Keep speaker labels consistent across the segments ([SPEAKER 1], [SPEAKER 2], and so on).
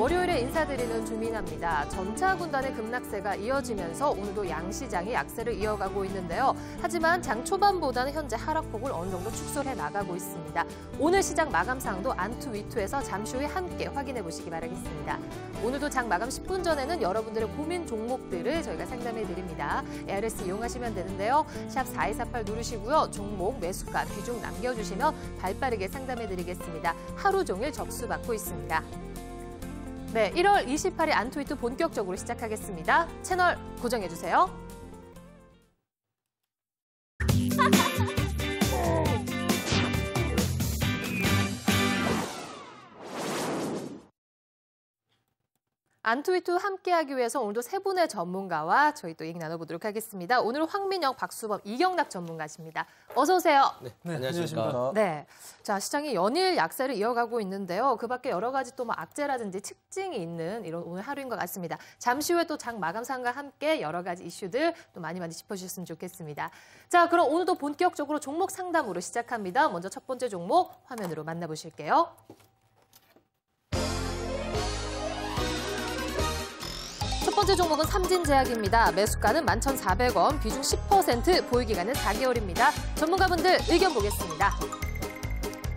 [SPEAKER 1] 월요일에 인사드리는 주민합니다. 전차 군단의 급락세가 이어지면서 오늘도 양시장이 약세를 이어가고 있는데요. 하지만 장 초반보다는 현재 하락폭을 어느 정도 축소해 나가고 있습니다. 오늘 시장 마감상도 안투위투에서 잠시 후에 함께 확인해 보시기 바라겠습니다. 오늘도 장 마감 10분 전에는 여러분들의 고민 종목들을 저희가 상담해 드립니다. ARS 이용하시면 되는데요. 샵 4248 누르시고요. 종목, 매수가, 비중 남겨주시면 발빠르게 상담해 드리겠습니다. 하루 종일 접수받고 있습니다. 네, 1월 28일 안투위투 본격적으로 시작하겠습니다. 채널 고정해주세요. 안투위투 함께하기 위해서 오늘도 세 분의 전문가와 저희 또 얘기 나눠보도록 하겠습니다. 오늘은 황민영, 박수범, 이경락 전문가십니다. 어서 오세요.
[SPEAKER 2] 네, 안녕하십니까.
[SPEAKER 1] 네, 자 시장이 연일 약세를 이어가고 있는데요. 그밖에 여러 가지 또 뭐 악재라든지 특징이 있는 이런 오늘 하루인 것 같습니다. 잠시 후에 또 장 마감상과 함께 여러 가지 이슈들 또 많이 짚어주셨으면 좋겠습니다. 자, 그럼 오늘도 본격적으로 종목 상담으로 시작합니다. 먼저 첫 번째 종목 화면으로 만나보실게요. 첫 번째 종목은 삼진제약입니다. 매수가는 11,400원, 비중 10%, 보유기간은 4개월입니다. 전문가분들 의견 보겠습니다.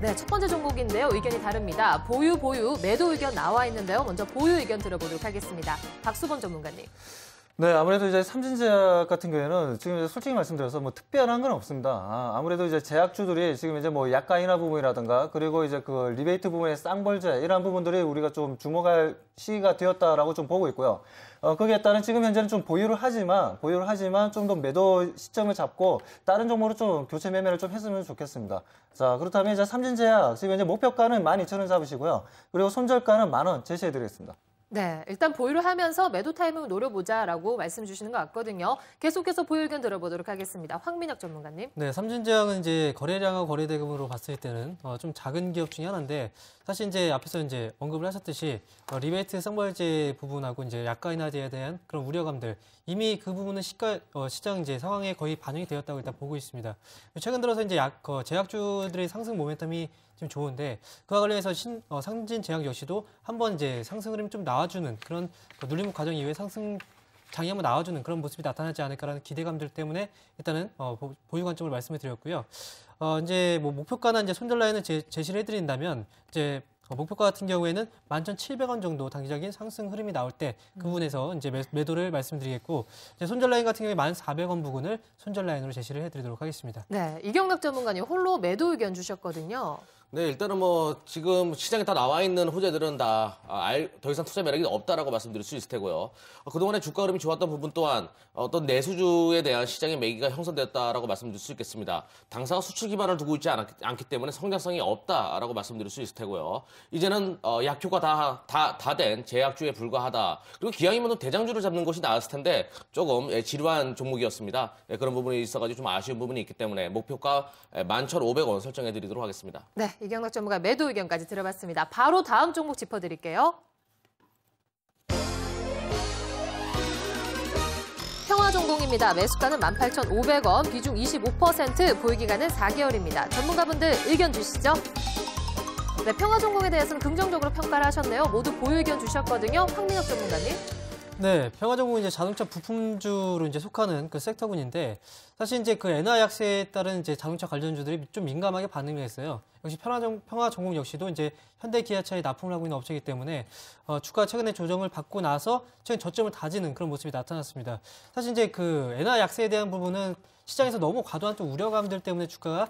[SPEAKER 1] 네, 첫 번째 종목인데요. 의견이 다릅니다. 보유, 매도 의견 나와 있는데요. 먼저 보유 의견 들어보도록 하겠습니다. 박수범 전문가님.
[SPEAKER 2] 네, 아무래도 이제 삼진제약 같은 경우에는 지금 이제 솔직히 말씀드려서 뭐 특별한 건 없습니다. 아무래도 이제 제약주들이 지금 이제 뭐 약가 인하 부분이라든가 그리고 이제 그 리베이트 부분의 쌍벌제 이러한 부분들이 우리가 좀 주목할 시기가 되었다라고 좀 보고 있고요. 거기에 따른 지금 현재는 좀 보유를 하지만 좀 더 매도 시점을 잡고 다른 종목으로 좀 교체 매매를 좀 했으면 좋겠습니다. 자, 그렇다면 이제 삼진제약 지금 이제 목표가는 12,000원 잡으시고요. 그리고 손절가는 10,000원 제시해드리겠습니다.
[SPEAKER 1] 네, 일단 보유를 하면서 매도 타이밍을 노려보자라고 말씀 주시는 것 같거든요. 계속해서 보유 의견 들어보도록 하겠습니다. 황민혁 전문가님.
[SPEAKER 3] 네, 삼진제약은 이제 거래량과 거래대금으로 봤을 때는 좀 작은 기업 중에 하나인데 사실 이제 앞에서 이제 언급을 하셨듯이 리베이트 쌍벌제 부분하고 이제 약가 인하제에 대한 그런 우려감들 이미 그 부분은 시장 이제 상황에 거의 반영이 되었다고 일단 보고 있습니다. 최근 들어서 이제 제약주들의 상승 모멘텀이 좀 좋은데 그와 관련해서 삼진제약 역시도 한번 이제 상승 흐름이 좀 나와주는 그런 눌림목 과정 이후에 상승 장이 한번 나와주는 그런 모습이 나타나지 않을까라는 기대감들 때문에 일단은 보유 관점을 말씀을 드렸고요. 이제 뭐 목표가나 이제 손절 라인을 제시를 해드린다면 이제 목표가 같은 경우에는 11,700원 정도 단기적인 상승 흐름이 나올 때 그 부분에서 이제 매도를 말씀드리겠고 이제 손절 라인 같은 경우에 1,400원 부근을 손절 라인으로 제시를 해드리도록 하겠습니다.
[SPEAKER 1] 네, 이경락 전문가님 홀로 매도 의견 주셨거든요.
[SPEAKER 4] 네, 일단은 뭐 지금 시장에 다 나와 있는 호재들은 다 더 이상 투자 매력이 없다라고 말씀드릴 수 있을 테고요. 그동안에 주가 흐름이 좋았던 부분 또한 어떤 내수주에 대한 시장의 매기가 형성됐다라고 말씀드릴 수 있겠습니다. 당사가 수출 기반을 두고 있지 않기 때문에 성장성이 없다라고 말씀드릴 수 있을 테고요. 이제는 약효가 다 된 제약주에 불과하다. 그리고 기왕이면 대장주를 잡는 것이 나았을 텐데 조금 지루한 종목이었습니다. 그런 부분이 있어가지고 좀 아쉬운 부분이 있기 때문에 목표가 11,500원 설정해드리도록 하겠습니다.
[SPEAKER 1] 네, 이경락 전문가 매도 의견까지 들어봤습니다. 바로 다음 종목 짚어드릴게요. 평화전공입니다. 매수가는 18,500원, 비중 25%, 보유기간은 4개월입니다. 전문가분들 의견 주시죠. 네, 평화전공에 대해서는 긍정적으로 평가를 하셨네요. 모두 보유 의견 주셨거든요. 황민혁 전문가님.
[SPEAKER 3] 네, 평화전공은 이제 자동차 부품주로 이제 속하는 그 섹터군인데 사실 이제 그 엔화 약세에 따른 이제 자동차 관련주들이 좀 민감하게 반응을 했어요. 역시 평화전공 역시도 이제 현대 기아차에 납품을 하고 있는 업체이기 때문에 주가 최근에 조정을 받고 나서 최근 저점을 다지는 그런 모습이 나타났습니다. 사실 이제 그 엔화 약세에 대한 부분은 시장에서 너무 과도한 좀 우려감들 때문에 주가가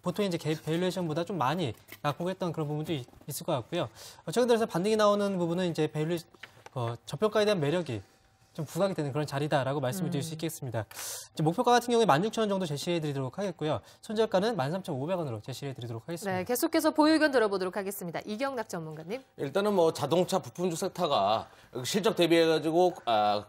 [SPEAKER 3] 보통 이제 밸류에이션보다 좀 많이 낙폭했던 그런 부분도 있을 것 같고요. 최근 들어서 반등이 나오는 부분은 이제 저평가에 대한 매력이 좀 부각이 되는 그런 자리다라고 말씀을 드릴 수 있겠습니다. 이제 목표가 같은 경우에 16,000원 정도 제시해드리도록 하겠고요. 손절가는 13,500원으로 제시해드리도록 하겠습니다.
[SPEAKER 1] 네, 계속해서 보유 의견 들어보도록 하겠습니다. 이경락 전문가님.
[SPEAKER 4] 일단은 뭐 자동차 부품주 섹터가 실적 대비해가지고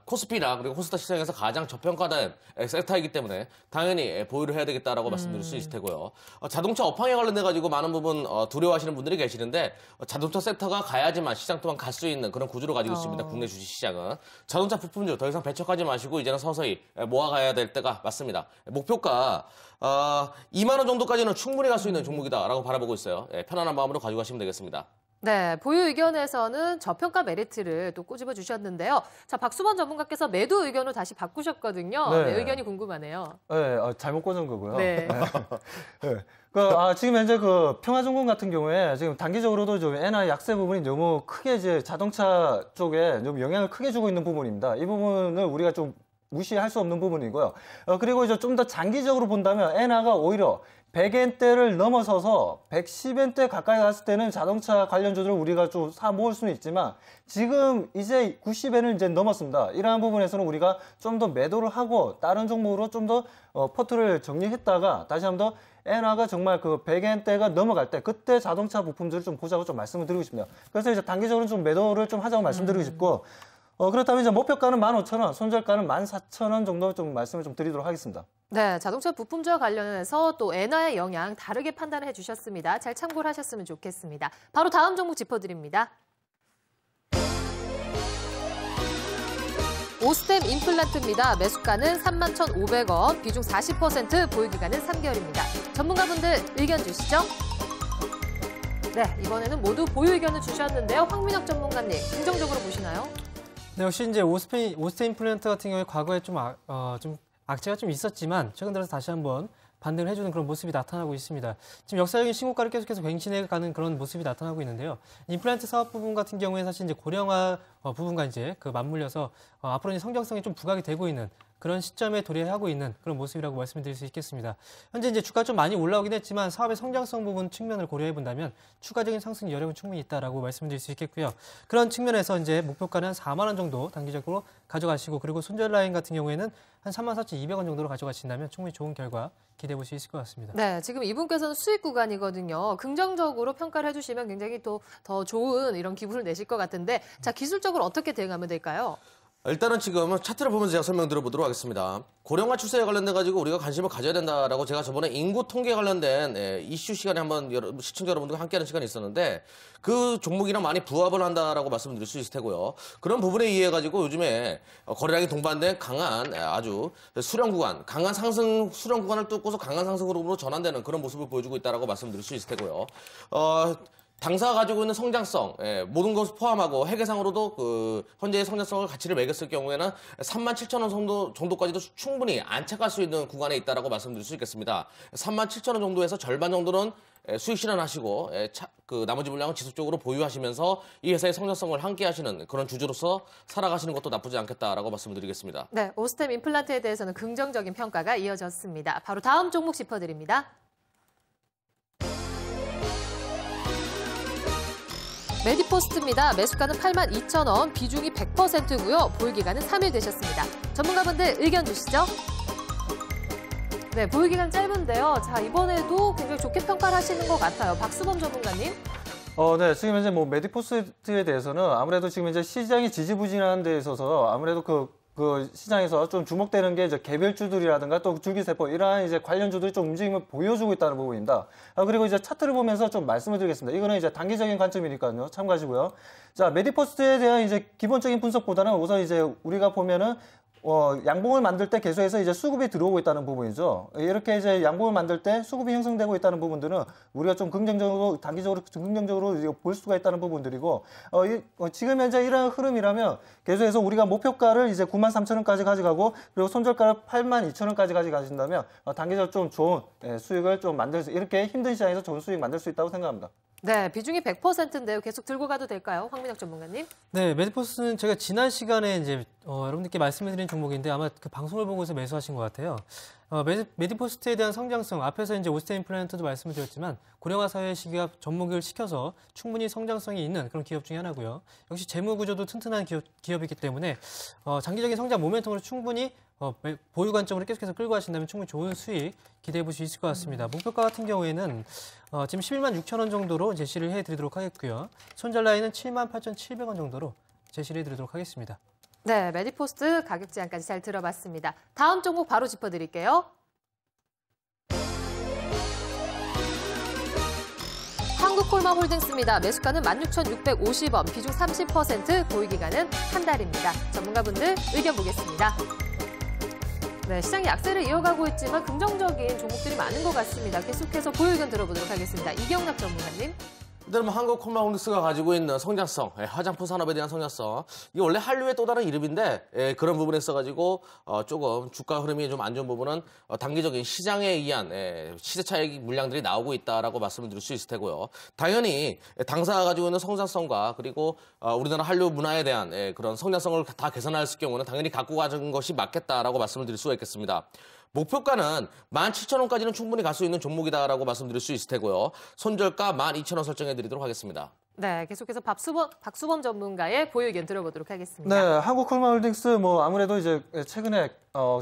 [SPEAKER 4] 코스피나 그리고 코스닥 시장에서 가장 저평가된 섹터이기 때문에 당연히 보유를 해야 되겠다라고 말씀드릴 수 있을 테고요. 자동차 업황에 관련돼가지고 많은 부분 두려워하시는 분들이 계시는데 자동차 섹터가 가야지만 시장 또한 갈 수 있는 그런 구조를 가지고 있습니다. 국내 주식시장은. 자동차 부품주 더 이상 배척하지 마시고 이제는 서서히 모아가야 될 때가 맞습니다. 목표가 2만 원 정도까지는 충분히 갈 수 있는 종목이다라고 바라보고 있어요. 편안한 마음으로 가지고 가시면 되겠습니다.
[SPEAKER 1] 네, 보유 의견에서는 저평가 메리트를 또 꼬집어 주셨는데요. 자, 박수범 전문가께서 매도 의견을 다시 바꾸셨거든요.
[SPEAKER 2] 네.
[SPEAKER 1] 네, 의견이 궁금하네요.
[SPEAKER 2] 네, 잘못 꽂은 거고요.
[SPEAKER 1] 네.
[SPEAKER 2] 네. 지금 현재 평화증권 같은 경우에 지금 단기적으로도 좀 엔화 약세 부분이 너무 크게 이제 자동차 쪽에 좀 영향을 크게 주고 있는 부분입니다. 이 부분을 우리가 좀 무시할 수 없는 부분이고요. 그리고 이제 좀 더 장기적으로 본다면 엔화가 오히려 100엔대를 넘어서서 110엔대 가까이 갔을 때는 자동차 관련주들을 우리가 좀 사 모을 수는 있지만 지금 이제 90엔을 이제 넘었습니다. 이러한 부분에서는 우리가 좀 더 매도를 하고 다른 종목으로 좀 더 포트를 정리했다가 다시 한번 더 엔화가 정말 100엔대가 넘어갈 때 그때 자동차 부품들을 좀 보자고 좀 말씀을 드리고 싶네요. 그래서 이제 단기적으로 좀 매도를 좀 하자고 말씀드리고 싶고 그렇다면 이제 목표가는 15,000원, 손절가는 14,000원 정도 좀 말씀을 좀 드리도록 하겠습니다.
[SPEAKER 1] 네, 자동차 부품주와 관련해서 또 엔화의 영향 다르게 판단을 해주셨습니다. 잘 참고를 하셨으면 좋겠습니다. 바로 다음 종목 짚어드립니다. 오스템 임플란트입니다. 매수가는 31,500원, 비중 40%, 보유기간은 3개월입니다. 전문가분들 의견 주시죠. 네, 이번에는 모두 보유 의견을 주셨는데요. 황민혁 전문가님, 긍정적으로 보시나요?
[SPEAKER 3] 네, 역시 이제 오스템 임플란트 같은 경우에 과거에 좀 악재가 좀 있었지만 최근 들어서 다시 한번 반등을 해주는 그런 모습이 나타나고 있습니다. 지금 역사적인 신고가를 계속해서 갱신해가는 그런 모습이 나타나고 있는데요. 임플란트 사업 부분 같은 경우에 사실 이제 고령화 부분과 이제 맞물려서 앞으로 이제 성장성이 좀 부각이 되고 있는 그런 시점에 도래하고 있는 그런 모습이라고 말씀드릴 수 있겠습니다. 현재 이제 주가 좀 많이 올라오긴 했지만 사업의 성장성 부분 측면을 고려해 본다면 추가적인 상승 여력은 충분히 있다라고 말씀드릴 수 있겠고요. 그런 측면에서 이제 목표가는 한 4만 원 정도 단기적으로 가져가시고 그리고 손절 라인 같은 경우에는 한 34,200원 정도로 가져가신다면 충분히 좋은 결과 기대해 볼 수 있을 것 같습니다.
[SPEAKER 1] 네, 지금 이분께서는 수익 구간이거든요. 긍정적으로 평가를 해주시면 굉장히 또 더 좋은 이런 기분을 내실 것 같은데 자, 기술적으로 어떻게 대응하면 될까요?
[SPEAKER 4] 일단은 지금 차트를 보면서 제가 설명드려보도록 하겠습니다. 고령화 추세에 관련돼 가지고 우리가 관심을 가져야 된다라고 제가 저번에 인구 통계 관련된 이슈 시간에 한번 시청자 여러분들과 함께하는 시간이 있었는데 그 종목이랑 많이 부합을 한다라고 말씀드릴 수 있을 테고요. 그런 부분에 의해 가지고 요즘에 거래량이 동반된 강한 아주 수렴 구간, 강한 상승 수렴 구간을 뚫고서 강한 상승으로 전환되는 그런 모습을 보여주고 있다라고 말씀드릴 수 있을 테고요. 당사가 가지고 있는 성장성, 모든 것을 포함하고 회계상으로도 현재의 성장성을 가치를 매겼을 경우에는 37,000원 정도까지도 충분히 안착할 수 있는 구간에 있다라고 말씀드릴 수 있겠습니다. 37,000원 정도에서 절반 정도는 수익 실현하시고 나머지 물량은 지속적으로 보유하시면서 이 회사의 성장성을 함께 하시는 그런 주주로서 살아가시는 것도 나쁘지 않겠다라고 말씀드리겠습니다.
[SPEAKER 1] 네, 오스템 임플란트에 대해서는 긍정적인 평가가 이어졌습니다. 바로 다음 종목 짚어드립니다. 메디포스트입니다. 매수가는 82,000원, 비중이 100%고요. 보유기간은 3일 되셨습니다. 전문가분들 의견 주시죠. 네, 보유기간 짧은데요. 자, 이번에도 굉장히 좋게 평가를 하시는 것 같아요. 박수범 전문가님.
[SPEAKER 2] 네, 지금 이제 메디포스트에 대해서는 아무래도 지금 이제 시장이 지지부진한 데 있어서 아무래도 그 시장에서 좀 주목되는 게 이제 개별주들이라든가 또 줄기세포 이러한 이제 관련주들이 좀 움직임을 보여주고 있다는 부분입니다. 그리고 이제 차트를 보면서 좀 말씀을 드리겠습니다. 이거는 이제 단기적인 관점이니까요. 참고하시고요. 자, 메디포스트에 대한 이제 기본적인 분석보다는 우선 이제 우리가 보면은 양봉을 만들 때 계속해서 이제 수급이 들어오고 있다는 부분이죠. 이렇게 이제 양봉을 만들 때 수급이 형성되고 있다는 부분들은 우리가 좀 긍정적으로, 단기적으로 긍정적으로 볼 수가 있다는 부분들이고, 지금 현재 이러한 흐름이라면 계속해서 우리가 목표가를 이제 93,000원까지 가져가고, 그리고 손절가를 82,000원까지 가져가신다면, 단기적으로 좀 좋은 수익을 좀 만들 수, 이렇게 힘든 시장에서 좋은 수익 만들 수 있다고 생각합니다.
[SPEAKER 1] 네, 비중이 100%인데요. 계속 들고 가도 될까요? 황민혁 전문가님.
[SPEAKER 3] 네, 메디포스는 제가 지난 시간에 이제 여러분들께 말씀드린 종목인데 아마 그 방송을 보고서 매수하신 것 같아요. 메디포스트에 대한 성장성, 앞에서 이제 오스템 임플란트도 말씀을 드렸지만 고령화 사회 시기가 접목을 시켜서 충분히 성장성이 있는 그런 기업 중에 하나고요. 역시 재무 구조도 튼튼한 기업이기 때문에 장기적인 성장 모멘텀으로 충분히 보유 관점으로 계속해서 끌고 가신다면 충분히 좋은 수익 기대해 볼 수 있을 것 같습니다. 목표가 같은 경우에는 지금 116,000원 정도로 제시를 해드리도록 하겠고요. 손절 라인은 78,700원 정도로 제시를 해드리도록 하겠습니다.
[SPEAKER 1] 네, 메디포스트 가격 제한까지 잘 들어봤습니다. 다음 종목 바로 짚어드릴게요. 한국콜마홀딩스입니다. 매수가는 16,650원, 비중 30%, 보유기간은 한 달입니다. 전문가분들 의견 보겠습니다. 네, 시장이 약세를 이어가고 있지만 긍정적인 종목들이 많은 것 같습니다. 계속해서 보유 의견 들어보도록 하겠습니다. 이경락 전문가님.
[SPEAKER 4] 일단 뭐 한국콜마홀딩스가 가지고 있는 성장성, 화장품 산업에 대한 성장성, 이게 원래 한류의 또 다른 이름인데 그런 부분에 있어가지고 조금 주가 흐름이 좀 안 좋은 부분은 단기적인 시장에 의한 시세 차익 물량들이 나오고 있다라고 말씀을 드릴 수 있을 테고요. 당연히 당사가 가지고 있는 성장성과 그리고 우리나라 한류 문화에 대한 그런 성장성을 다 개선할 경우는 당연히 갖고 가는 것이 맞겠다라고 말씀을 드릴 수가 있겠습니다. 목표가는 17,000원까지는 충분히 갈 수 있는 종목이다라고 말씀드릴 수 있을 테고요. 손절가 12,000원 설정해드리도록 하겠습니다.
[SPEAKER 1] 네, 계속해서 박수범 전문가의 보유 의견 들어보도록 하겠습니다.
[SPEAKER 2] 네, 한국콜마홀딩스 뭐 아무래도 이제 최근에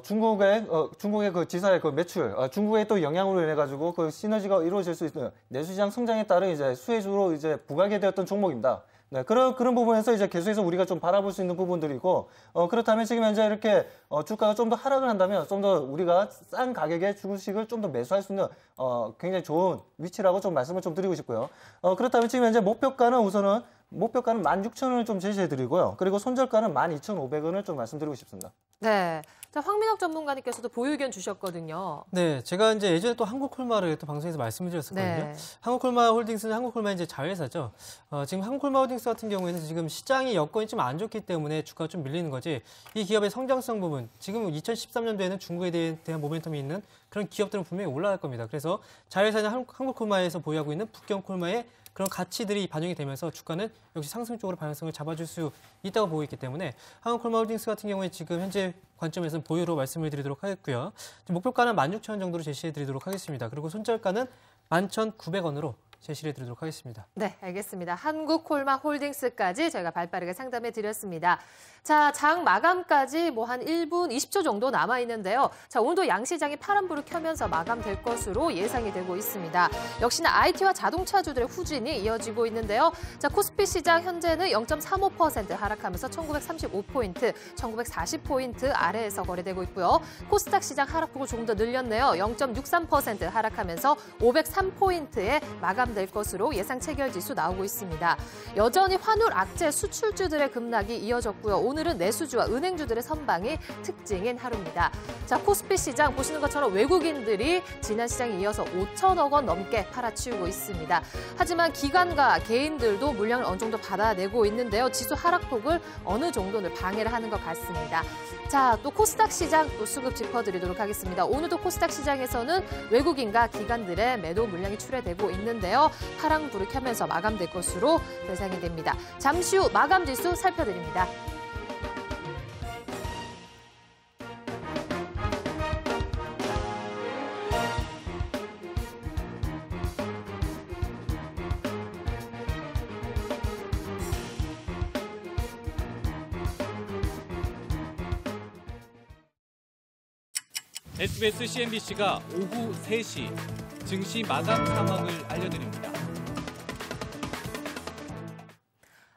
[SPEAKER 2] 중국의 그 지사의 그 매출, 중국의 또 영향으로 인해 가지고 그 시너지가 이루어질 수 있는 내수시장 성장에 따른 이제 수혜주로 이제 부각이 되었던 종목입니다. 네, 그런 부분에서 이제 계속해서 우리가 좀 바라볼 수 있는 부분들이고, 그렇다면 지금 현재 이렇게, 주가가 좀 더 하락을 한다면 좀 더 우리가 싼 가격에 주식을 좀 더 매수할 수 있는, 굉장히 좋은 위치라고 좀 말씀을 좀 드리고 싶고요. 그렇다면 지금 현재 목표가는 16,000원을 좀 제시해 드리고요. 그리고 손절가는 12,500원을 좀 말씀드리고 싶습니다.
[SPEAKER 1] 네. 자, 황민혁 전문가님께서도 보유 의견 주셨거든요.
[SPEAKER 3] 네, 제가 이제 예전에 또 한국콜마를 또 방송에서 말씀을 드렸었거든요.
[SPEAKER 1] 네.
[SPEAKER 3] 한국콜마홀딩스는 한국콜마 이제 자회사죠. 지금 한국콜마홀딩스 같은 경우에는 지금 시장이 여건이 좀 안 좋기 때문에 주가가 좀 밀리는 거지. 이 기업의 성장성 부분, 지금 2013년도에는 중국에 대한 모멘텀이 있는 그런 기업들은 분명히 올라갈 겁니다. 그래서 자회사는 한국콜마에서 보유하고 있는 북경콜마의 그런 가치들이 반영이 되면서 주가는 역시 상승 쪽으로 방향성을 잡아줄 수 있다고 보고 있기 때문에 한국콜마홀딩스 같은 경우에 지금 현재 관점에서는 보유로 말씀을 드리도록 하겠고요. 목표가는 16,000원 정도로 제시해 드리도록 하겠습니다. 그리고 손절가는 11,900원으로 제시해 드리도록 하겠습니다.
[SPEAKER 1] 네, 알겠습니다. 한국콜마홀딩스까지 저희가 발빠르게 상담해 드렸습니다. 자, 장 마감까지 뭐 한 1분 20초 정도 남아 있는데요. 자, 오늘도 양시장이 파란불을 켜면서 마감될 것으로 예상이 되고 있습니다. 역시나 IT와 자동차주들의 후진이 이어지고 있는데요. 자, 코스피 시장 현재는 0.35% 하락하면서 1935포인트, 1940포인트 아래에서 거래되고 있고요. 코스닥 시장 하락폭을 조금 더 늘렸네요. 0.63% 하락하면서 503포인트에 마감될 것으로 예상 체결 지수 나오고 있습니다. 여전히 환율 악재 수출주들의 급락이 이어졌고요. 오늘은 내수주와 은행주들의 선방이 특징인 하루입니다. 자, 코스피 시장 보시는 것처럼 외국인들이 지난 시장에 이어서 5천억 원 넘게 팔아치우고 있습니다. 하지만 기관과 개인들도 물량을 어느 정도 받아내고 있는데요. 지수 하락폭을 어느 정도는 방해를 하는 것 같습니다. 자, 또 코스닥 시장 또 수급 짚어드리도록 하겠습니다. 오늘도 코스닥 시장에서는 외국인과 기관들의 매도 물량이 출회되고 있는데요. 파랑불을 켜면서 마감될 것으로 예상이 됩니다. 잠시 후 마감 지수 살펴드립니다.
[SPEAKER 5] SBS CNBC가 오후 3시 증시 마감 상황을 알려드립니다.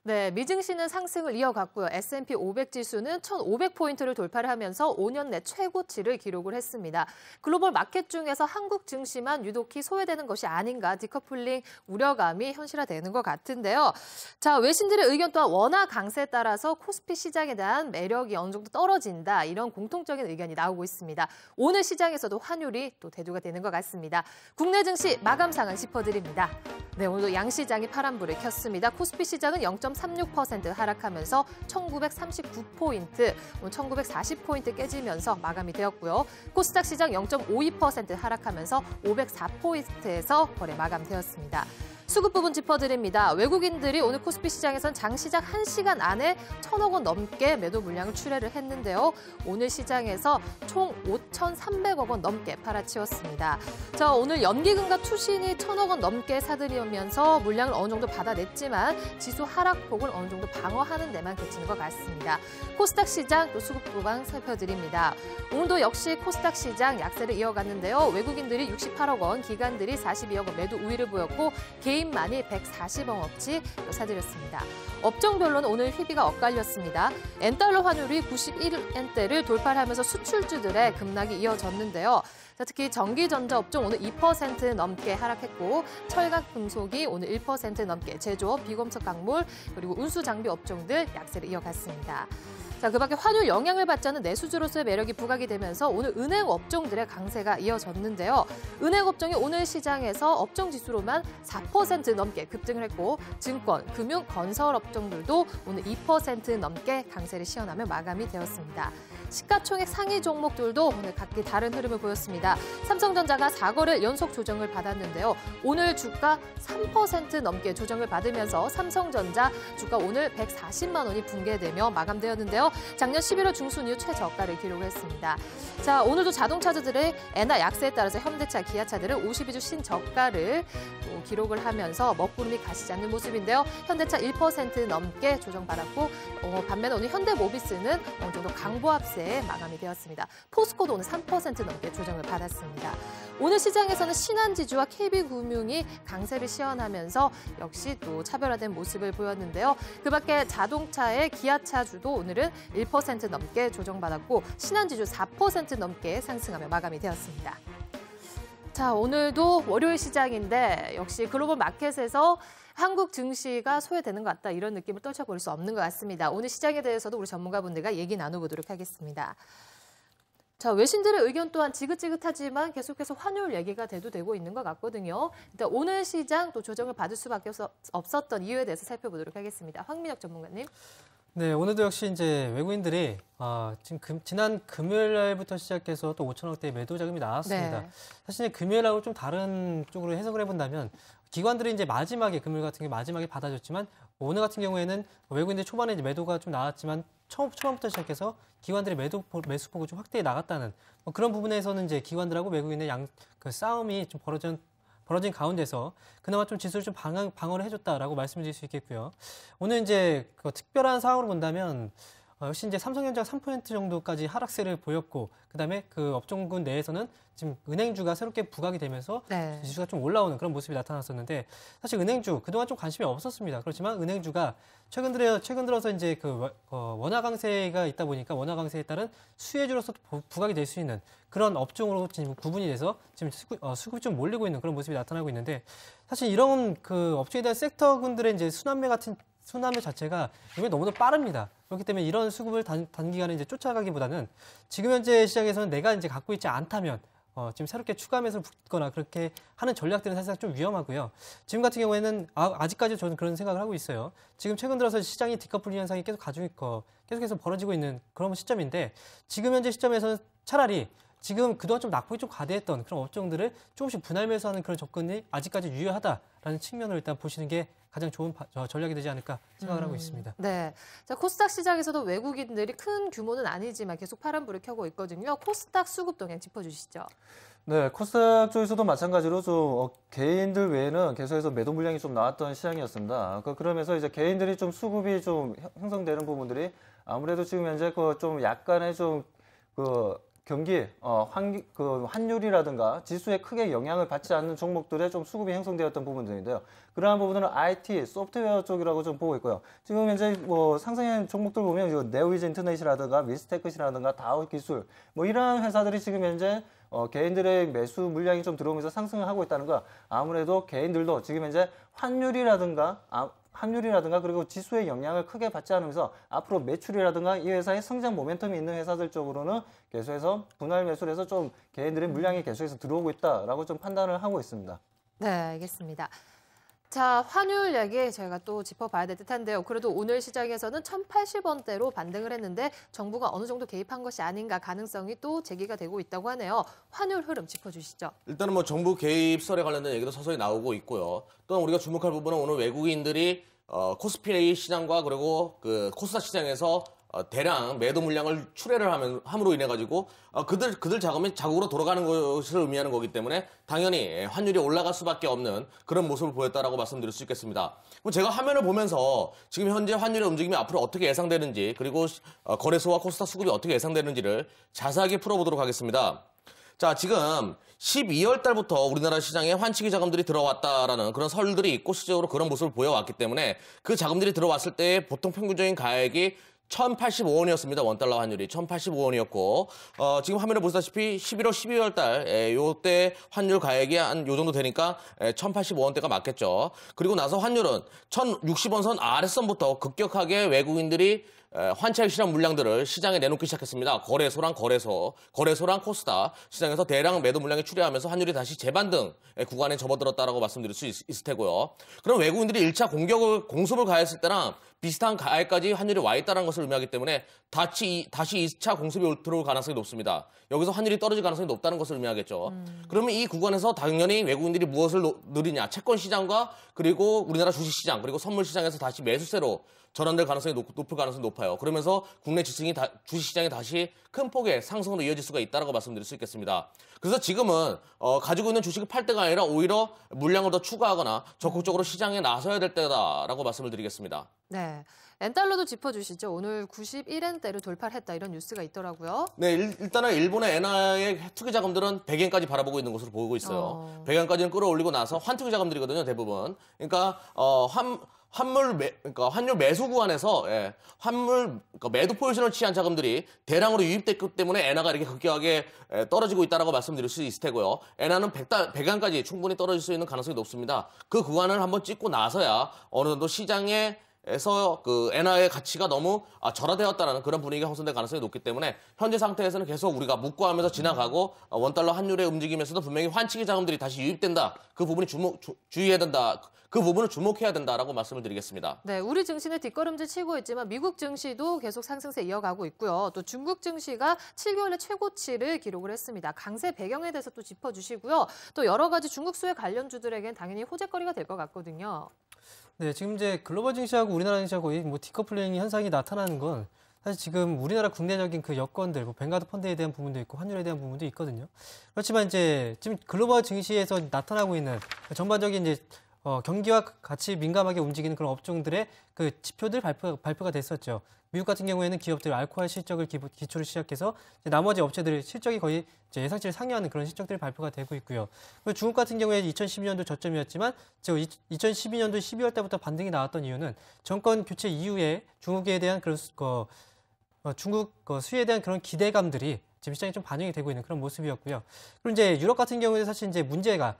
[SPEAKER 1] 네, 미증시는 상승을 이어갔고요. S&P 500 지수는 1,500포인트를 돌파를 하면서 5년 내 최고치를 기록을 했습니다. 글로벌 마켓 중에서 한국 증시만 유독히 소외되는 것이 아닌가 디커플링 우려감이 현실화되는 것 같은데요. 자, 외신들의 의견 또한 원화 강세에 따라서 코스피 시장에 대한 매력이 어느 정도 떨어진다. 이런 공통적인 의견이 나오고 있습니다. 오늘 시장에서도 환율이 또 대두가 되는 것 같습니다. 국내 증시 마감 상황 짚어드립니다. 네, 오늘도 양시장이 파란불을 켰습니다. 코스피 시장은 0.36% 하락하면서 1939포인트, 1940포인트 깨지면서 마감이 되었고요. 코스닥 시장 0.52% 하락하면서 504포인트에서 거래 마감되었습니다. 수급 부분 짚어드립니다. 외국인들이 오늘 코스피 시장에선 장 시작 1시간 안에 1,000억 원 넘게 매도 물량을 출회를 했는데요. 오늘 시장에서 총 5,300억 원 넘게 팔아치웠습니다. 자, 오늘 연기금과 투신이 1,000억 원 넘게 사들이면서 물량을 어느 정도 받아냈지만 지수 하락폭을 어느 정도 방어하는 데만 그치는 것 같습니다. 코스닥 시장 또 수급 부분 살펴드립니다. 오늘도 역시 코스닥 시장 약세를 이어갔는데요. 외국인들이 68억 원, 기관들이 42억 원 매도 우위를 보였고 개인만이 140억어치 사들였습니다. 업종별로는 오늘 희비가 엇갈렸습니다. 엔달러 환율이 91엔대를 돌파하면서 수출주들의 급락이 이어졌는데요. 자, 특히 전기전자 업종 오늘 2% 넘게 하락했고 철강 금속이 오늘 1% 넘게 제조업, 비검석 광물 그리고 운수장비 업종들 약세를 이어갔습니다. 자, 그밖에 환율 영향을 받지 않는 내수주로서의 매력이 부각이 되면서 오늘 은행 업종들의 강세가 이어졌는데요. 은행 업종이 오늘 시장에서 업종 지수로만 4% 넘게 급등을 했고 증권, 금융, 건설 업종들도 오늘 2% 넘게 강세를 시현하며 마감이 되었습니다. 시가총액 상위 종목들도 오늘 각기 다른 흐름을 보였습니다. 삼성전자가 4거래 연속 조정을 받았는데요. 오늘 주가 3% 넘게 조정을 받으면서 삼성전자 주가 오늘 140만 원이 붕괴되며 마감되었는데요. 작년 11월 중순 이후 최저가를 기록했습니다. 자, 오늘도 자동차주들의 엔화 약세에 따라서 현대차, 기아차들은 52주 신저가를 또 기록을 하면서 먹구름이 가시지 않는 모습인데요. 현대차 1% 넘게 조정받았고 반면에 오늘 현대모비스는 어느 정도 강보합세에 마감이 되었습니다. 포스코도 오늘 3% 넘게 조정을 받았습니다. 오늘 시장에서는 신한지주와 KB금융이 강세를 시현하면서 역시 또 차별화된 모습을 보였는데요. 그밖에 자동차의 기아차주도 오늘은 1% 넘게 조정받았고 신한지주 4% 넘게 상승하며 마감이 되었습니다. 자, 오늘도 월요일 시장인데 역시 글로벌 마켓에서 한국 증시가 소외되는 것 같다 이런 느낌을 떨쳐버릴 수 없는 것 같습니다. 오늘 시장에 대해서도 우리 전문가분들과 얘기 나눠보도록 하겠습니다. 자, 외신들의 의견 또한 지긋지긋하지만 계속해서 환율 얘기가 되고 있는 것 같거든요. 일단 오늘 시장 또 조정을 받을 수밖에 없었던 이유에 대해서 살펴보도록 하겠습니다. 황민혁 전문가님.
[SPEAKER 3] 네, 오늘도 역시 이제 외국인들이 지난 금요일 날부터 시작해서 또 5천억대 매도 자금이 나왔습니다.
[SPEAKER 1] 네.
[SPEAKER 3] 사실 금요일하고 좀 다른 쪽으로 해석을 해본다면 기관들이 이제 마지막에 금요일 같은 게 마지막에 받아줬지만 오늘 같은 경우에는 외국인들 초반에 이제 매도가 좀 나왔지만 초반부터 시작해서 기관들의 매수폭을 좀 확대해 나갔다는 그런 부분에서는 이제 기관들하고 외국인의 그 싸움이 좀 벌어진 가운데서 그나마 좀 지수를 좀 방어를 해줬다라고 말씀드릴 수 있겠고요. 오늘 이제 그 특별한 상황으로 본다면 역시 이제 삼성전자가 3% 정도까지 하락세를 보였고, 그다음에 그 업종군 내에서는 지금 은행주가 새롭게 부각이 되면서
[SPEAKER 1] 네.
[SPEAKER 3] 지수가 좀 올라오는 그런 모습이 나타났었는데, 사실 은행주 그동안 좀 관심이 없었습니다. 그렇지만 은행주가 최근 들어서 이제 그 원화 강세가 있다 보니까 원화 강세에 따른 수혜주로서 부각이 될 수 있는 그런 업종으로 지금 구분이 돼서 지금 수급이 좀 몰리고 있는 그런 모습이 나타나고 있는데, 사실 이런 그 업종에 대한 섹터군들의 이제 순환매 자체가 이게 너무나 빠릅니다. 그렇기 때문에 이런 수급을 단기간에 이제 쫓아가기보다는 지금 현재 시장에서는 내가 이제 갖고 있지 않다면 지금 새롭게 추가 매수를 붙거나 그렇게 하는 전략들은 사실상 좀 위험하고요. 지금 같은 경우에는 아직까지 저는 그런 생각을 하고 있어요. 지금 최근 들어서 시장이 디커플링 현상이 계속해서 벌어지고 있는 그런 시점인데, 지금 현재 시점에서는 차라리 지금 그동안 좀 낙폭이 좀 과대했던 그런 업종들을 조금씩 분할 매수하는 그런 접근이 아직까지 유효하다라는 측면을 일단 보시는 게 가장 좋은 전략이 되지 않을까 생각을 하고 있습니다.
[SPEAKER 1] 네. 자, 코스닥 시장에서도 외국인들이 큰 규모는 아니지만 계속 파란불을 켜고 있거든요. 코스닥 수급 동향 짚어주시죠.
[SPEAKER 2] 네, 코스닥 쪽에서도 마찬가지로 좀 개인들 외에는 계속해서 매도 물량이 좀 나왔던 시장이었습니다. 그러면서 이제 개인들이 좀 수급이 좀 형성되는 부분들이 아무래도 지금 현재 좀 약간의 경기, 환율이라든가 지수에 크게 영향을 받지 않는 종목들에 좀 수급이 형성되었던 부분들인데요. 그러한 부분들은 IT, 소프트웨어 쪽이라고 좀 보고 있고요. 지금 현재 상승한 종목들 보면 네오이즈 인터넷이라든가 미스테크시라든가 다우 기술, 이러한 회사들이 지금 현재 개인들의 매수 물량이 좀 들어오면서 상승을 하고 있다는 거, 아무래도 개인들도 지금 현재 환율이라든가 그리고 지수의 영향을 크게 받지 않으면서 앞으로 매출이라든가 이 회사의 성장 모멘텀이 있는 회사들 쪽으로는 계속해서 분할 매수를 해서 좀 개인들의 물량이 계속해서 들어오고 있다라고 좀 판단을 하고 있습니다.
[SPEAKER 1] 네, 알겠습니다. 자, 환율 얘기 저희가 또 짚어봐야 될 듯한데요. 그래도 오늘 시장에서는 1,080원대로 반등을 했는데 정부가 어느 정도 개입한 것이 아닌가 가능성이 또 제기가 되고 있다고 하네요. 환율 흐름 짚어주시죠.
[SPEAKER 4] 일단은 정부 개입설에 관련된 얘기도 서서히 나오고 있고요. 또한 우리가 주목할 부분은 오늘 외국인들이 코스피 시장과 그리고 그 코스닥 시장에서 대량 매도 물량을 출회를 함으로 인해 가지고 그들 자금이 자국으로 돌아가는 것을 의미하는 거기 때문에 당연히 환율이 올라갈 수밖에 없는 그런 모습을 보였다라고 말씀드릴 수 있겠습니다. 그럼 제가 화면을 보면서 지금 현재 환율의 움직임이 앞으로 어떻게 예상되는지, 그리고 거래소와 코스닥 수급이 어떻게 예상되는지를 자세하게 풀어보도록 하겠습니다. 자, 지금 12월 달부터 우리나라 시장에 환치기 자금들이 들어왔다라는 그런 설들이 있고 실제적으로 그런 모습을 보여왔기 때문에 그 자금들이 들어왔을 때 보통 평균적인 가액이 1,085원이었습니다. 원달러 환율이 1,085원이었고 지금 화면에 보시다시피 11월, 12월 달 요때 환율 가액이 한 요 정도 되니까 1,085원대가 맞겠죠. 그리고 나서 환율은 1,060원 선 아랫선부터 급격하게 외국인들이 환차익 실현 물량들을 시장에 내놓기 시작했습니다. 거래소랑 거래소랑 코스닥 시장에서 대량 매도 물량이 출회하면서 환율이 다시 재반등의 구간에 접어들었다라고 말씀드릴 수 있을 테고요. 그럼 외국인들이 1차 공습을 가했을 때랑 비슷한 가액까지 환율이 와 있다는 것을 의미하기 때문에 다시 2차 공습이 들어올 가능성이 높습니다. 여기서 환율이 떨어질 가능성이 높다는 것을 의미하겠죠. 그러면 이 구간에서 당연히 외국인들이 무엇을 누리냐. 채권 시장과 그리고 우리나라 주식 시장 그리고 선물 시장에서 다시 매수세로 전환될 가능성이 높을 가능성이 높아요. 그러면서 국내 주식 시장이 다시 큰 폭의 상승으로 이어질 수가 있다고 말씀드릴 수 있겠습니다. 그래서 지금은 가지고 있는 주식을 팔 때가 아니라 오히려 물량을 더 추가하거나 적극적으로 시장에 나서야 될 때다라고 말씀을 드리겠습니다.
[SPEAKER 1] 네. 엔달러도 짚어주시죠. 오늘 91엔대를 돌파를 했다 이런 뉴스가 있더라고요.
[SPEAKER 4] 네, 일단은 일본의 엔화의 투기 자금들은 100엔까지 바라보고 있는 것으로 보이고 있어요. 100엔까지는 끌어올리고 나서 환투기 자금들이거든요, 대부분. 그러니까 환율 매수 구간에서 그러니까 매도 포지션을 취한 자금들이 대량으로 유입됐기 때문에 엔화가 이렇게 급격하게 떨어지고 있다라고 말씀드릴 수 있을 테고요. 엔화는 100안까지 충분히 떨어질 수 있는 가능성이 높습니다. 그 구간을 한번 찍고 나서야 어느 정도 시장에서 그 엔화의 가치가 너무 절하되었다는 그런 분위기가 형성될 가능성이 높기 때문에 현재 상태에서는 계속 우리가 묵고하면서 지나가고 원달러 환율의 움직임에서도 분명히 환치기 자금들이 다시 유입된다. 그 부분이 주의해야 된다. 그 부분을 주목해야 된다라고 말씀을 드리겠습니다.
[SPEAKER 1] 네, 우리 증시는 뒷걸음질 치고 있지만 미국 증시도 계속 상승세 이어가고 있고요. 또 중국 증시가 7개월의 최고치를 기록을 했습니다. 강세 배경에 대해서 또 짚어주시고요. 또 여러 가지 중국 수혜 관련주들에겐 당연히 호재거리가 될 것 같거든요.
[SPEAKER 3] 네, 지금 이제 글로벌 증시하고 우리나라 증시하고 뭐 디커플링 현상이 나타나는 건 사실 지금 우리나라 국내적인 그 여건들, 뭐 뱅가드 펀드에 대한 부분도 있고 환율에 대한 부분도 있거든요. 그렇지만 이제 지금 글로벌 증시에서 나타나고 있는 전반적인 이제 경기와 같이 민감하게 움직이는 그런 업종들의 그 지표들 발표가 됐었죠. 미국 같은 경우에는 기업들 알코올 실적을 기초로 시작해서 나머지 업체들의 실적이 거의 예상치를 상회하는 그런 실적들이 발표가 되고 있고요. 그리고 중국 같은 경우에 2012년도 저점이었지만 2012년도 12월 때부터 반등이 나왔던 이유는 정권 교체 이후에 중국에 대한 그런 중국 수혜에 대한 그런 기대감들이 지금 시장에 좀 반영이 되고 있는 그런 모습이었고요. 그리고 이제 유럽 같은 경우에는 사실 이제 문제가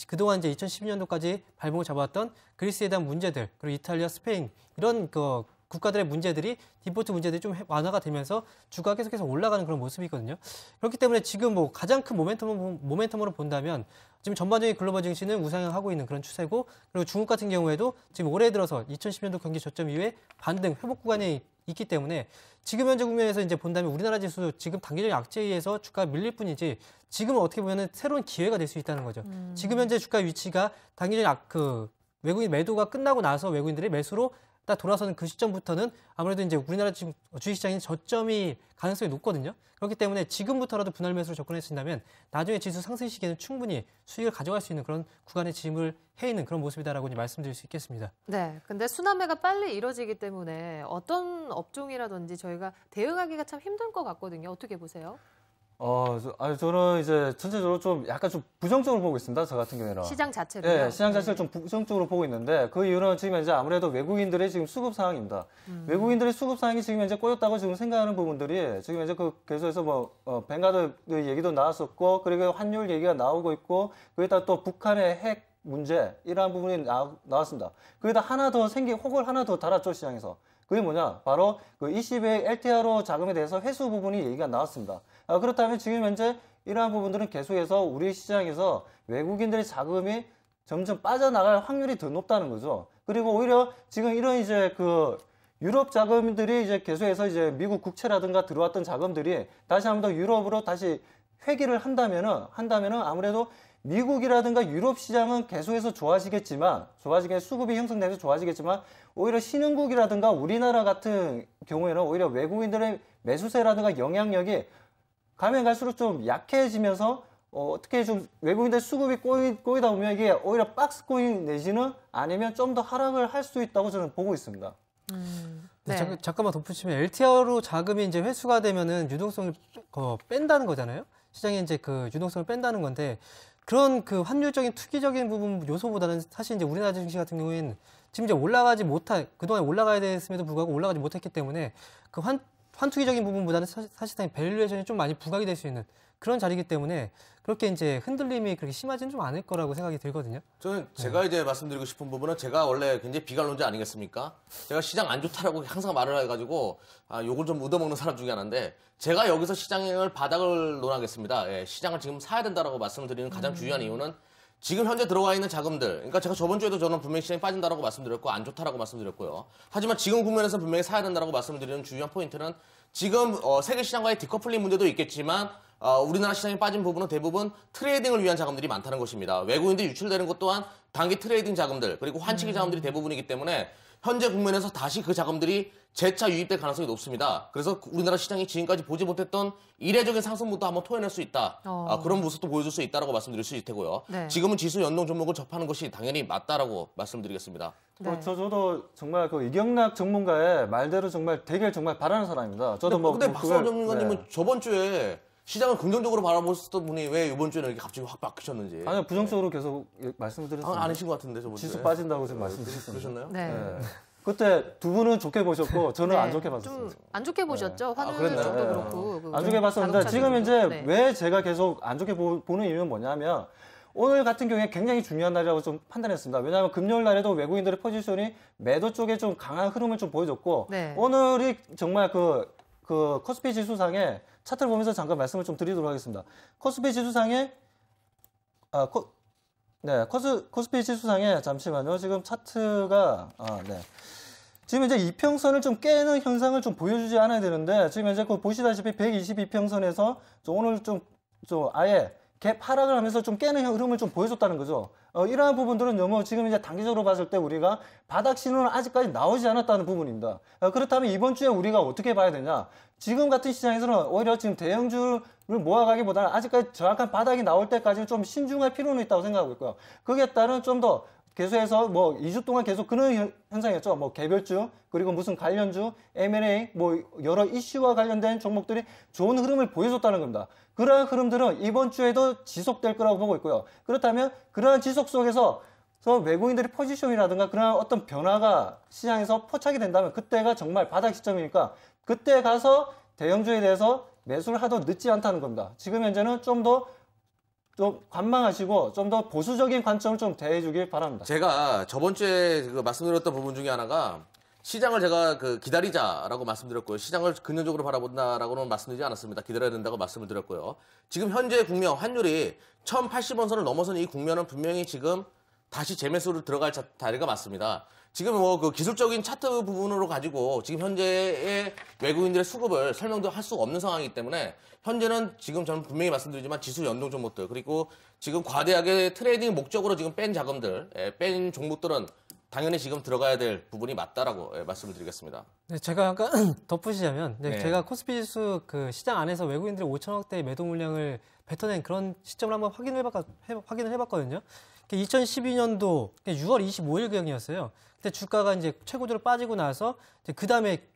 [SPEAKER 3] 그동안 이제 2012년도까지 발목을 잡았던 그리스에 대한 문제들, 그리고 이탈리아, 스페인 이런 국가들의 문제들이 디폴트 문제들이 좀 완화가 되면서 주가가 계속해서 올라가는 그런 모습이거든요. 그렇기 때문에 지금 뭐 가장 큰 모멘텀으로 본다면 지금 전반적인 글로벌 증시는 우상향하고 있는 그런 추세고, 그리고 중국 같은 경우에도 지금 올해 들어서 2010년도 경기 저점 이후에 반등 회복 구간에 있기 때문에 지금 현재 국면에서 이제 본다면 우리나라 지수 지금 단기적인 악재에 의해서 주가가 밀릴 뿐이지 지금은 어떻게 보면은 새로운 기회가 될 수 있다는 거죠. 지금 현재 주가 위치가 단기적인 외국인 매도가 끝나고 나서 외국인들이 매수로 딱 돌아서는 그 시점부터는 아무래도 이제 우리나라 지금 주식시장인 저점이 가능성이 높거든요. 그렇기 때문에 지금부터라도 분할 매수로 접근했신다면 나중에 지수 상승 시기에는 충분히 수익을 가져갈 수 있는 그런 구간에 진입을 해 있는 그런 모습이다라고 말씀드릴 수 있겠습니다.
[SPEAKER 1] 네, 근데 순환매가 빨리 이뤄지기 때문에 어떤 업종이라든지 저희가 대응하기가 참 힘들 것 같거든요. 어떻게 보세요?
[SPEAKER 2] 저는 이제 전체적으로 좀 약간 좀 부정적으로 보고 있습니다. 저 같은 경우에는.
[SPEAKER 1] 시장 자체로요?
[SPEAKER 2] 네, 시장 자체를 좀 부정적으로 보고 있는데 그 이유는 지금 이제 아무래도 외국인들의 지금 수급 상황입니다. 외국인들의 수급 상황이 지금 이제 꼬였다고 지금 생각하는 부분들이 지금 이제 계속해서 뱅가드 얘기도 나왔었고, 그리고 환율 얘기가 나오고 있고, 거기다 또 북한의 핵 문제 이러한 부분이 나왔습니다. 거기다 혹을 하나 더 달았죠, 시장에서. 그게 뭐냐? 바로 그 20의 LTRO 자금에 대해서 회수 부분이 얘기가 나왔습니다. 그렇다면 지금 현재 이러한 부분들은 계속해서 우리 시장에서 외국인들의 자금이 점점 빠져나갈 확률이 더 높다는 거죠. 그리고 오히려 지금 이런 이제 유럽 자금들이 이제 계속해서 이제 미국 국채라든가 들어왔던 자금들이 다시 한번 더 유럽으로 다시 회귀를 한다면은 아무래도 미국이라든가 유럽 시장은 계속해서 좋아지겠지만, 수급이 형성돼서 좋아지겠지만, 오히려 신흥국이라든가 우리나라 같은 경우에는 오히려 외국인들의 매수세라든가 영향력이 가면 갈수록 좀 약해지면서, 어떻게 좀 외국인들 수급이 꼬이다 보면 이게 오히려 박스코인 내지는 아니면 좀 더 하락을 할 수 있다고 저는 보고 있습니다.
[SPEAKER 1] 네.
[SPEAKER 3] 잠깐만 덧붙이면 LTR로 자금이 이제 회수가 되면은 유동성을 뺀다는 거잖아요. 시장에 이제 그 유동성을 뺀다는 건데, 그런 그 환율적인 투기적인 부분 요소보다는 사실 이제 우리나라 증시 같은 경우에는 지금 이제 그동안 올라가야 됐음에도 불구하고 올라가지 못했기 때문에 그 환투기적인 부분보다는 사실상 밸류에이션이 좀 많이 부각이 될 수 있는 그런 자리이기 때문에 그렇게 이제 흔들림이 그렇게 심하지는 좀 않을 거라고 생각이 들거든요.
[SPEAKER 4] 저는 제가 이제 말씀드리고 싶은 부분은 제가 원래 굉장히 비관론자 아니겠습니까? 제가 시장 안 좋다라고 항상 말을 해가지고 욕을 좀 묻어먹는 사람 중에 하나인데 제가 여기서 시장을 바닥을 논하겠습니다. 예, 시장을 지금 사야 된다라고 말씀을 드리는 가장 중요한 이유는 지금 현재 들어와 있는 자금들, 그러니까 제가 저번 주에도 저는 분명히 시장이 빠진다라고 말씀드렸고 안 좋다라고 말씀드렸고요. 하지만 지금 국면에서 분명히 사야 된다라고 말씀드리는 중요한 포인트는 지금 세계 시장과의 디커플링 문제도 있겠지만 우리나라 시장이 빠진 부분은 대부분 트레이딩을 위한 자금들이 많다는 것입니다. 외국인들이 유출되는 것 또한 단기 트레이딩 자금들 그리고 환치기 자금들이 대부분이기 때문에 현재 국면에서 다시 그 자금들이 재차 유입될 가능성이 높습니다. 그래서 우리나라 시장이 지금까지 보지 못했던 이례적인 상승부터 한번 토해낼 수 있다. 그런 모습도 보여줄 수 있다라고 말씀드릴 수 있을 테고요.
[SPEAKER 1] 네.
[SPEAKER 4] 지금은 지수 연동 종목을 접하는 것이 당연히 맞다라고 말씀드리겠습니다.
[SPEAKER 1] 네.
[SPEAKER 2] 저도 정말 그 이경락 전문가의 말대로 정말 되길 정말 바라는 사람입니다. 저도
[SPEAKER 4] 근데 박수환 전문가님은
[SPEAKER 2] 네.
[SPEAKER 4] 저번 주에 시장을 긍정적으로 바라보셨던 분이 왜 이번 주에는 이렇게 갑자기 확 바뀌셨는지.
[SPEAKER 2] 아니요, 부정적으로 계속 말씀을 드렸습니다.
[SPEAKER 4] 아니신 것 같은데 저번 주에.
[SPEAKER 2] 지수 빠진다고 지금 말씀드렸습니다.
[SPEAKER 4] 그러셨나요?
[SPEAKER 1] 네.
[SPEAKER 2] 네. 그때 두 분은 좋게 보셨고 저는
[SPEAKER 1] 네.
[SPEAKER 2] 안 좋게 봤었어요.
[SPEAKER 1] 좀 안 좋게 보셨죠? 환율
[SPEAKER 4] 그랬나요?
[SPEAKER 1] 쪽도
[SPEAKER 2] 네.
[SPEAKER 1] 그렇고. 그
[SPEAKER 2] 안 좋게 봤었는데
[SPEAKER 1] 자동차
[SPEAKER 2] 지금
[SPEAKER 1] 쪽도.
[SPEAKER 2] 이제
[SPEAKER 1] 네.
[SPEAKER 2] 왜 제가 계속 안 좋게 보는 이유는 뭐냐면 오늘 같은 경우에 굉장히 중요한 날이라고 좀 판단했습니다. 왜냐하면 금요일 날에도 외국인들의 포지션이 매도 쪽에 좀 강한 흐름을 좀 보여줬고
[SPEAKER 1] 네.
[SPEAKER 2] 오늘이 정말 그 코스피 지수상에 차트를 보면서 잠깐 말씀을 좀 드리도록 하겠습니다. 코스피 지수상에 코스피 지수상에 잠시만요. 지금 차트가 네. 지금 이제 이평선을 좀 깨는 현상을 좀 보여주지 않아야 되는데 지금 이제 보시다시피 122평선에서 오늘 좀 아예 갭 하락을 하면서 좀 깨는 흐름을 좀 보여줬다는 거죠. 이러한 부분들은 너무 지금 이제 단기적으로 봤을 때 우리가 바닥 신호는 아직까지 나오지 않았다는 부분입니다. 그렇다면 이번 주에 우리가 어떻게 봐야 되냐? 지금 같은 시장에서는 오히려 지금 대형주를 모아가기보다는 아직까지 정확한 바닥이 나올 때까지는 좀 신중할 필요는 있다고 생각하고 있고요. 거기에 따른 좀 더 계속해서 2주 동안 계속 그런 현상이었죠. 개별주, 그리고 무슨 관련주, M&A, 여러 이슈와 관련된 종목들이 좋은 흐름을 보여줬다는 겁니다. 그러한 흐름들은 이번 주에도 지속될 거라고 보고 있고요. 그렇다면 그러한 지속 속에서 외국인들의 포지션이라든가 그런 어떤 변화가 시장에서 포착이 된다면 그때가 정말 바닥 시점이니까 그때 가서 대형주에 대해서 매수를 하도 늦지 않다는 겁니다. 지금 현재는 좀 관망하시고 좀 더 보수적인 관점을 좀 대해주길 바랍니다.
[SPEAKER 4] 제가 저번 주에 말씀드렸던 부분 중에 하나가 시장을 제가 기다리자라고 말씀드렸고요. 시장을 긍정적으로 바라본다라고는 말씀드리지 않았습니다. 기다려야 된다고 말씀을 드렸고요. 지금 현재 국면 환율이 1080원선을 넘어선 이 국면은 분명히 지금 다시 재매수를 들어갈 자리가 맞습니다. 지금 기술적인 차트 부분으로 가지고 지금 현재의 외국인들의 수급을 설명도 할 수 없는 상황이기 때문에 현재는 지금 저는 분명히 말씀드리지만 지수 연동 종목들 그리고 지금 과대하게 트레이딩 목적으로 지금 뺀 자금들, 뺀 종목들은 당연히 지금 들어가야 될 부분이 맞다라고 말씀을 드리겠습니다.
[SPEAKER 3] 네, 제가 약간 덧붙이자면
[SPEAKER 4] 네.
[SPEAKER 3] 제가 코스피 지수 시장 안에서 외국인들이 5천억대 매도 물량을 뱉어낸 그런 시점을 한번 확인을 해봤거든요. 2012년도 6월 25일경이었어요. 그때 주가가 이제 최고조로 빠지고 나서 그 다음에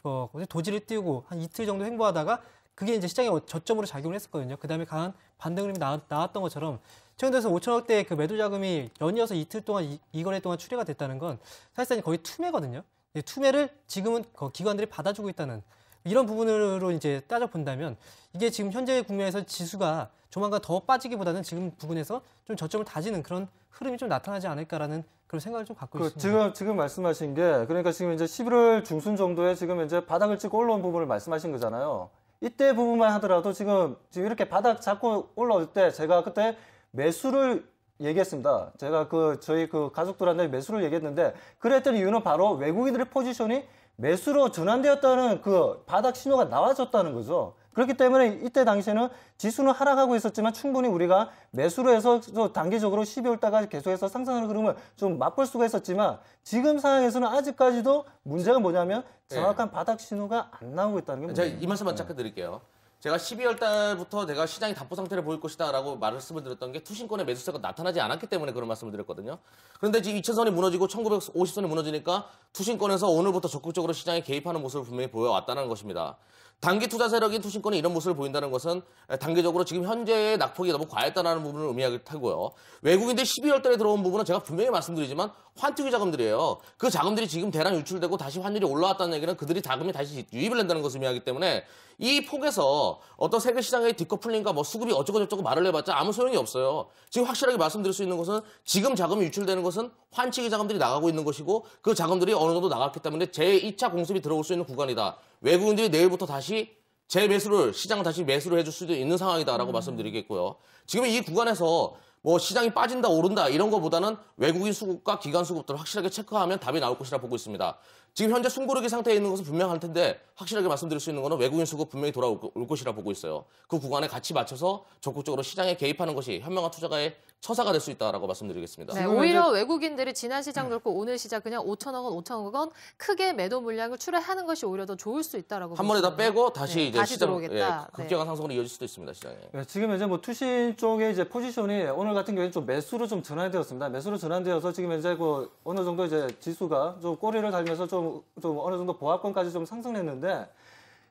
[SPEAKER 3] 도지를 띄우고 한 이틀 정도 횡보하다가 그게 이제 시장에 저점으로 작용을 했었거든요. 그 다음에 강한 반등 흐름이 나왔던 것처럼 최근 들어서 5천억대 그 매도 자금이 연이어서 이틀 동안 이 거래 동안 출회가 됐다는 건 사실상 거의 투매거든요. 투매를 지금은 기관들이 받아주고 있다는 이런 부분으로 이제 따져 본다면 이게 지금 현재 국면에서 지수가 조만간 더 빠지기보다는 지금 부분에서 좀 저점을 다지는 그런 흐름이 좀 나타나지 않을까라는 그런 생각을 좀 갖고 있습니다.
[SPEAKER 2] 지금 말씀하신 게 그러니까 지금 이제 11월 중순 정도에 지금 이제 바닥을 찍고 올라온 부분을 말씀하신 거잖아요. 이때 부분만 하더라도 지금 이렇게 바닥 잡고 올라올 때 제가 그때 매수를 얘기했습니다. 제가 저희 가족들한테 매수를 얘기했는데 그랬던 이유는 바로 외국인들의 포지션이 매수로 전환되었다는 바닥 신호가 나와줬다는 거죠. 그렇기 때문에 이때 당시에는 지수는 하락하고 있었지만 충분히 우리가 매수로 해서 단기적으로 12월 달까지 계속해서 상승하는 흐름을 좀 맛볼 수가 있었지만 지금 상황에서는 아직까지도 문제가 뭐냐면 정확한 바닥 신호가 안 나오고 있다는 게
[SPEAKER 4] 제가
[SPEAKER 2] 문제입니다.
[SPEAKER 4] 이 말씀만 잠깐 드릴게요. 제가 12월 달부터 내가 시장이 답보 상태를 보일 것이다라고 말씀을 드렸던 게 투신권의 매수세가 나타나지 않았기 때문에 그런 말씀을 드렸거든요. 그런데 지금 2000선이 무너지고 1950선이 무너지니까 투신권에서 오늘부터 적극적으로 시장에 개입하는 모습을 분명히 보여왔다는 것입니다. 단기 투자 세력인 투신권이 이런 모습을 보인다는 것은 단기적으로 지금 현재의 낙폭이 너무 과했다는 부분을 의미하게 하고요. 외국인들이 12월 달에 들어온 부분은 제가 분명히 말씀드리지만 환투기 자금들이에요. 그 자금들이 지금 대량 유출되고 다시 환율이 올라왔다는 얘기는 그들이 자금이 다시 유입을 한다는 것을 의미하기 때문에 이 폭에서 어떤 세계 시장의 디커플링과 뭐 수급이 어쩌고저쩌고 말을 해봤자 아무 소용이 없어요. 지금 확실하게 말씀드릴 수 있는 것은 지금 자금이 유출되는 것은 환치기 자금들이 나가고 있는 것이고 그 자금들이 어느 정도 나갔기 때문에 제2차 공습이 들어올 수 있는 구간이다. 외국인들이 내일부터 다시 재매수를 시장 다시 매수를 해줄 수도 있는 상황이다라고 말씀드리겠고요. 지금 이 구간에서 뭐 시장이 빠진다 오른다 이런 것보다는 외국인 수급과 기관 수급들을 확실하게 체크하면 답이 나올 것이라 보고 있습니다. 지금 현재 숨고르기 상태에 있는 것은 분명할 텐데 확실하게 말씀드릴 수 있는 것은 외국인 수급 분명히 돌아올 것이라 보고 있어요. 그 구간에 같이 맞춰서 적극적으로 시장에 개입하는 것이 현명한 투자가의 처사가 될 수 있다라고 말씀드리겠습니다.
[SPEAKER 1] 네, 오히려 외국인들이 지난 시장 그렇고 오늘 시장 그냥 5천억 원, 5천억 원 크게 매도 물량을 출하하는 것이 오히려 더 좋을 수 있다라고
[SPEAKER 4] 한 번에 다 빼고 다시
[SPEAKER 1] 네,
[SPEAKER 4] 이제
[SPEAKER 1] 다시
[SPEAKER 4] 시장
[SPEAKER 1] 들어오겠다.
[SPEAKER 4] 급격한 상승으로 이어질 수도 있습니다. 시장에.
[SPEAKER 2] 네, 지금 이제 뭐 투신 쪽의 이제 포지션이 오늘 같은 경우에 좀 매수로 좀 전환되었습니다. 매수로 전환되어서 지금 이제 그 어느 정도 이제 지수가 좀 꼬리를 달면서 좀 어느 정도 보합권까지 좀 상승했는데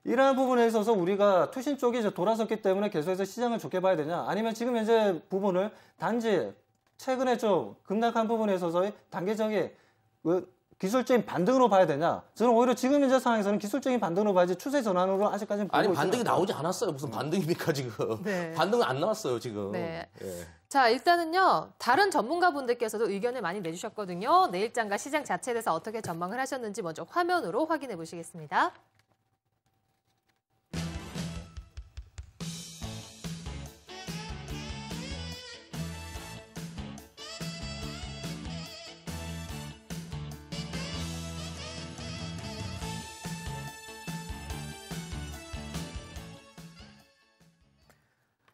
[SPEAKER 2] 이러한 부분에 있어서 우리가 투신 쪽이 이제 돌아섰기 때문에 계속해서 시장을 좋게 봐야 되냐? 아니면 지금 현재 부분을 단지 최근에 좀 급락한 부분에 있어서 단계적인 기술적인 반등으로 봐야 되냐? 저는 오히려 지금 현재 상황에서는 기술적인 반등으로 봐야지 추세 전환으로 아직까지는 보고
[SPEAKER 4] 아니 반등이
[SPEAKER 2] 있습니다.
[SPEAKER 4] 나오지 않았어요. 무슨 반등입니까 지금?
[SPEAKER 1] 네.
[SPEAKER 4] 반등은 안 나왔어요 지금.
[SPEAKER 1] 네.
[SPEAKER 4] 예.
[SPEAKER 1] 자, 일단은요, 다른 전문가분들께서도 의견을 많이 내주셨거든요. 내일장과 시장 자체에 대해서 어떻게 전망을 하셨는지 먼저 화면으로 확인해 보시겠습니다.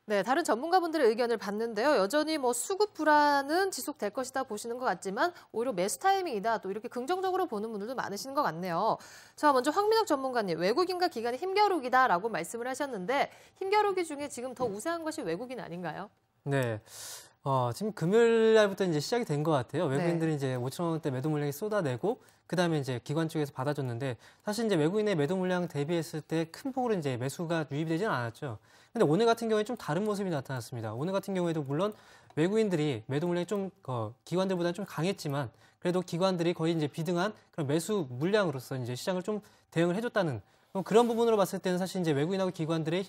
[SPEAKER 1] 네, 다른 전문가분들의 의견을 봤는데요. 여전히 뭐 수급 불안은 지속될 것이다 보시는 것 같지만 오히려 매수 타이밍이다. 또 이렇게 긍정적으로 보는 분들도 많으신 것 같네요. 자, 먼저 황민혁 전문가님, 외국인과 기관이 힘겨루기다라고 말씀을 하셨는데 힘겨루기 중에 지금 더 우세한 것이 외국인 아닌가요?
[SPEAKER 3] 네. 지금 금요일 날부터 이제 시작이 된 것 같아요. 외국인들이 이제 5천 원대 매도 물량이 쏟아내고 그다음에 이제 기관 쪽에서 받아줬는데 사실 이제 외국인의 매도 물량 대비했을 때 큰 폭으로 이제 매수가 유입이 되지는 않았죠. 근데 오늘 같은 경우에 좀 다른 모습이 나타났습니다. 오늘 같은 경우에도 물론 외국인들이 매도 물량이 좀 기관들보다는 좀 강했지만 그래도 기관들이 거의 이제 비등한 그런 매수 물량으로서 이제 시장을 좀 대응을 해줬다는 그런 부분으로 봤을 때는 사실 이제 외국인하고 기관들의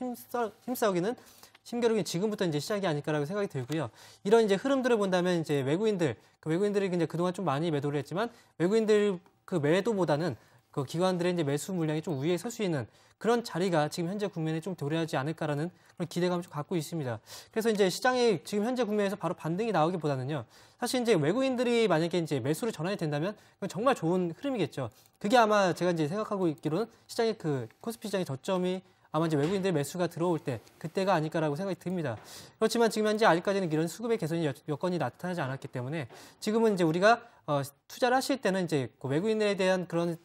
[SPEAKER 3] 힘싸우기는 힘겨루기 지금부터 이제 시작이 아닐까라고 생각이 들고요. 이런 이제 흐름들을 본다면 이제 외국인들이 이제 그동안 좀 많이 매도를 했지만 외국인들 그 매도보다는 그 기관들의 이제 매수 물량이 좀 우위에 설 수 있는 그런 자리가 지금 현재 국면에 좀 도래하지 않을까라는 그런 기대감을 좀 갖고 있습니다. 그래서 이제 시장이 지금 현재 국면에서 바로 반등이 나오기보다는요. 사실 이제 외국인들이 만약에 이제 매수를 전환이 된다면 그건 정말 좋은 흐름이겠죠. 그게 아마 제가 이제 생각하고 있기로는 시장의 그 코스피 시장의 저점이 아마 이제 외국인들 매수가 들어올 때 그때가 아닐까라고 생각이 듭니다. 그렇지만 지금 현재 아직까지는 이런 수급의 개선이 여건이 나타나지 않았기 때문에 지금은 이제 우리가 투자를 하실 때는 이제 그 외국인에 대한 그런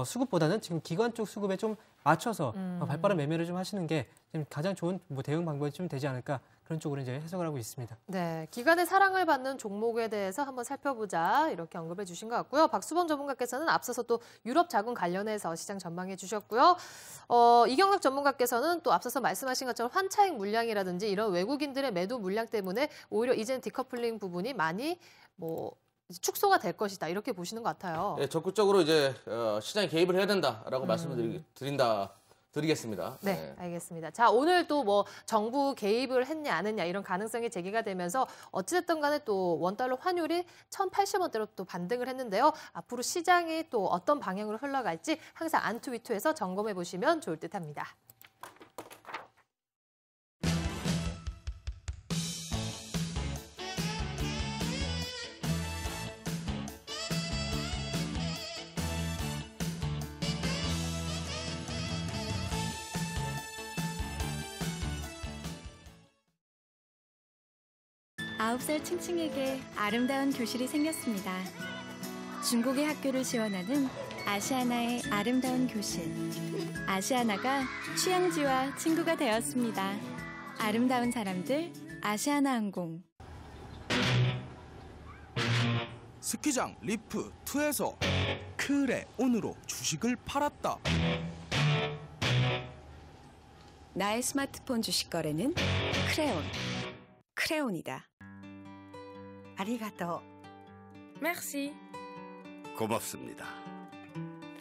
[SPEAKER 3] 수급보다는 지금 기관 쪽 수급에 좀 맞춰서 발빠른 매매를 좀 하시는 게 지금 가장 좋은 뭐 대응 방법이 좀 되지 않을까 그런 쪽으로 이제 해석을 하고 있습니다.
[SPEAKER 1] 네, 기관의 사랑을 받는 종목에 대해서 한번 살펴보자 이렇게 언급해 주신 것 같고요. 박수범 전문가께서는 앞서서 또 유럽 자금 관련해서 시장 전망해 주셨고요. 이경락 전문가께서는 또 앞서서 말씀하신 것처럼 환차익 물량이라든지 이런 외국인들의 매도 물량 때문에 오히려 이제는 디커플링 부분이 많이 축소가 될 것이다 이렇게 보시는 것 같아요.
[SPEAKER 4] 네, 적극적으로 이제 시장에 개입을 해야 된다라고 말씀을 드리겠습니다.
[SPEAKER 1] 네, 알겠습니다. 자, 오늘 또 뭐 정부 개입을 했냐 안 했냐 이런 가능성이 제기가 되면서 어찌됐든 간에 또 원달러 환율이 1,080원대로 또 반등을 했는데요. 앞으로 시장이 또 어떤 방향으로 흘러갈지 항상 안투위투에서 점검해 보시면 좋을 듯합니다.
[SPEAKER 6] 아홉 살 칭칭에게 아름다운 교실이 생겼습니다. 중국의 학교를 지원하는 아시아나의 아름다운 교실. 아시아나가 취향지와 친구가 되었습니다. 아름다운 사람들 아시아나항공.
[SPEAKER 7] 스키장 리프2에서 그래 오늘로 주식을 팔았다.
[SPEAKER 6] 나의 스마트폰 주식 거래는 크레온. 크레온이다. 아리가또.
[SPEAKER 8] Merci.
[SPEAKER 9] 고맙습니다.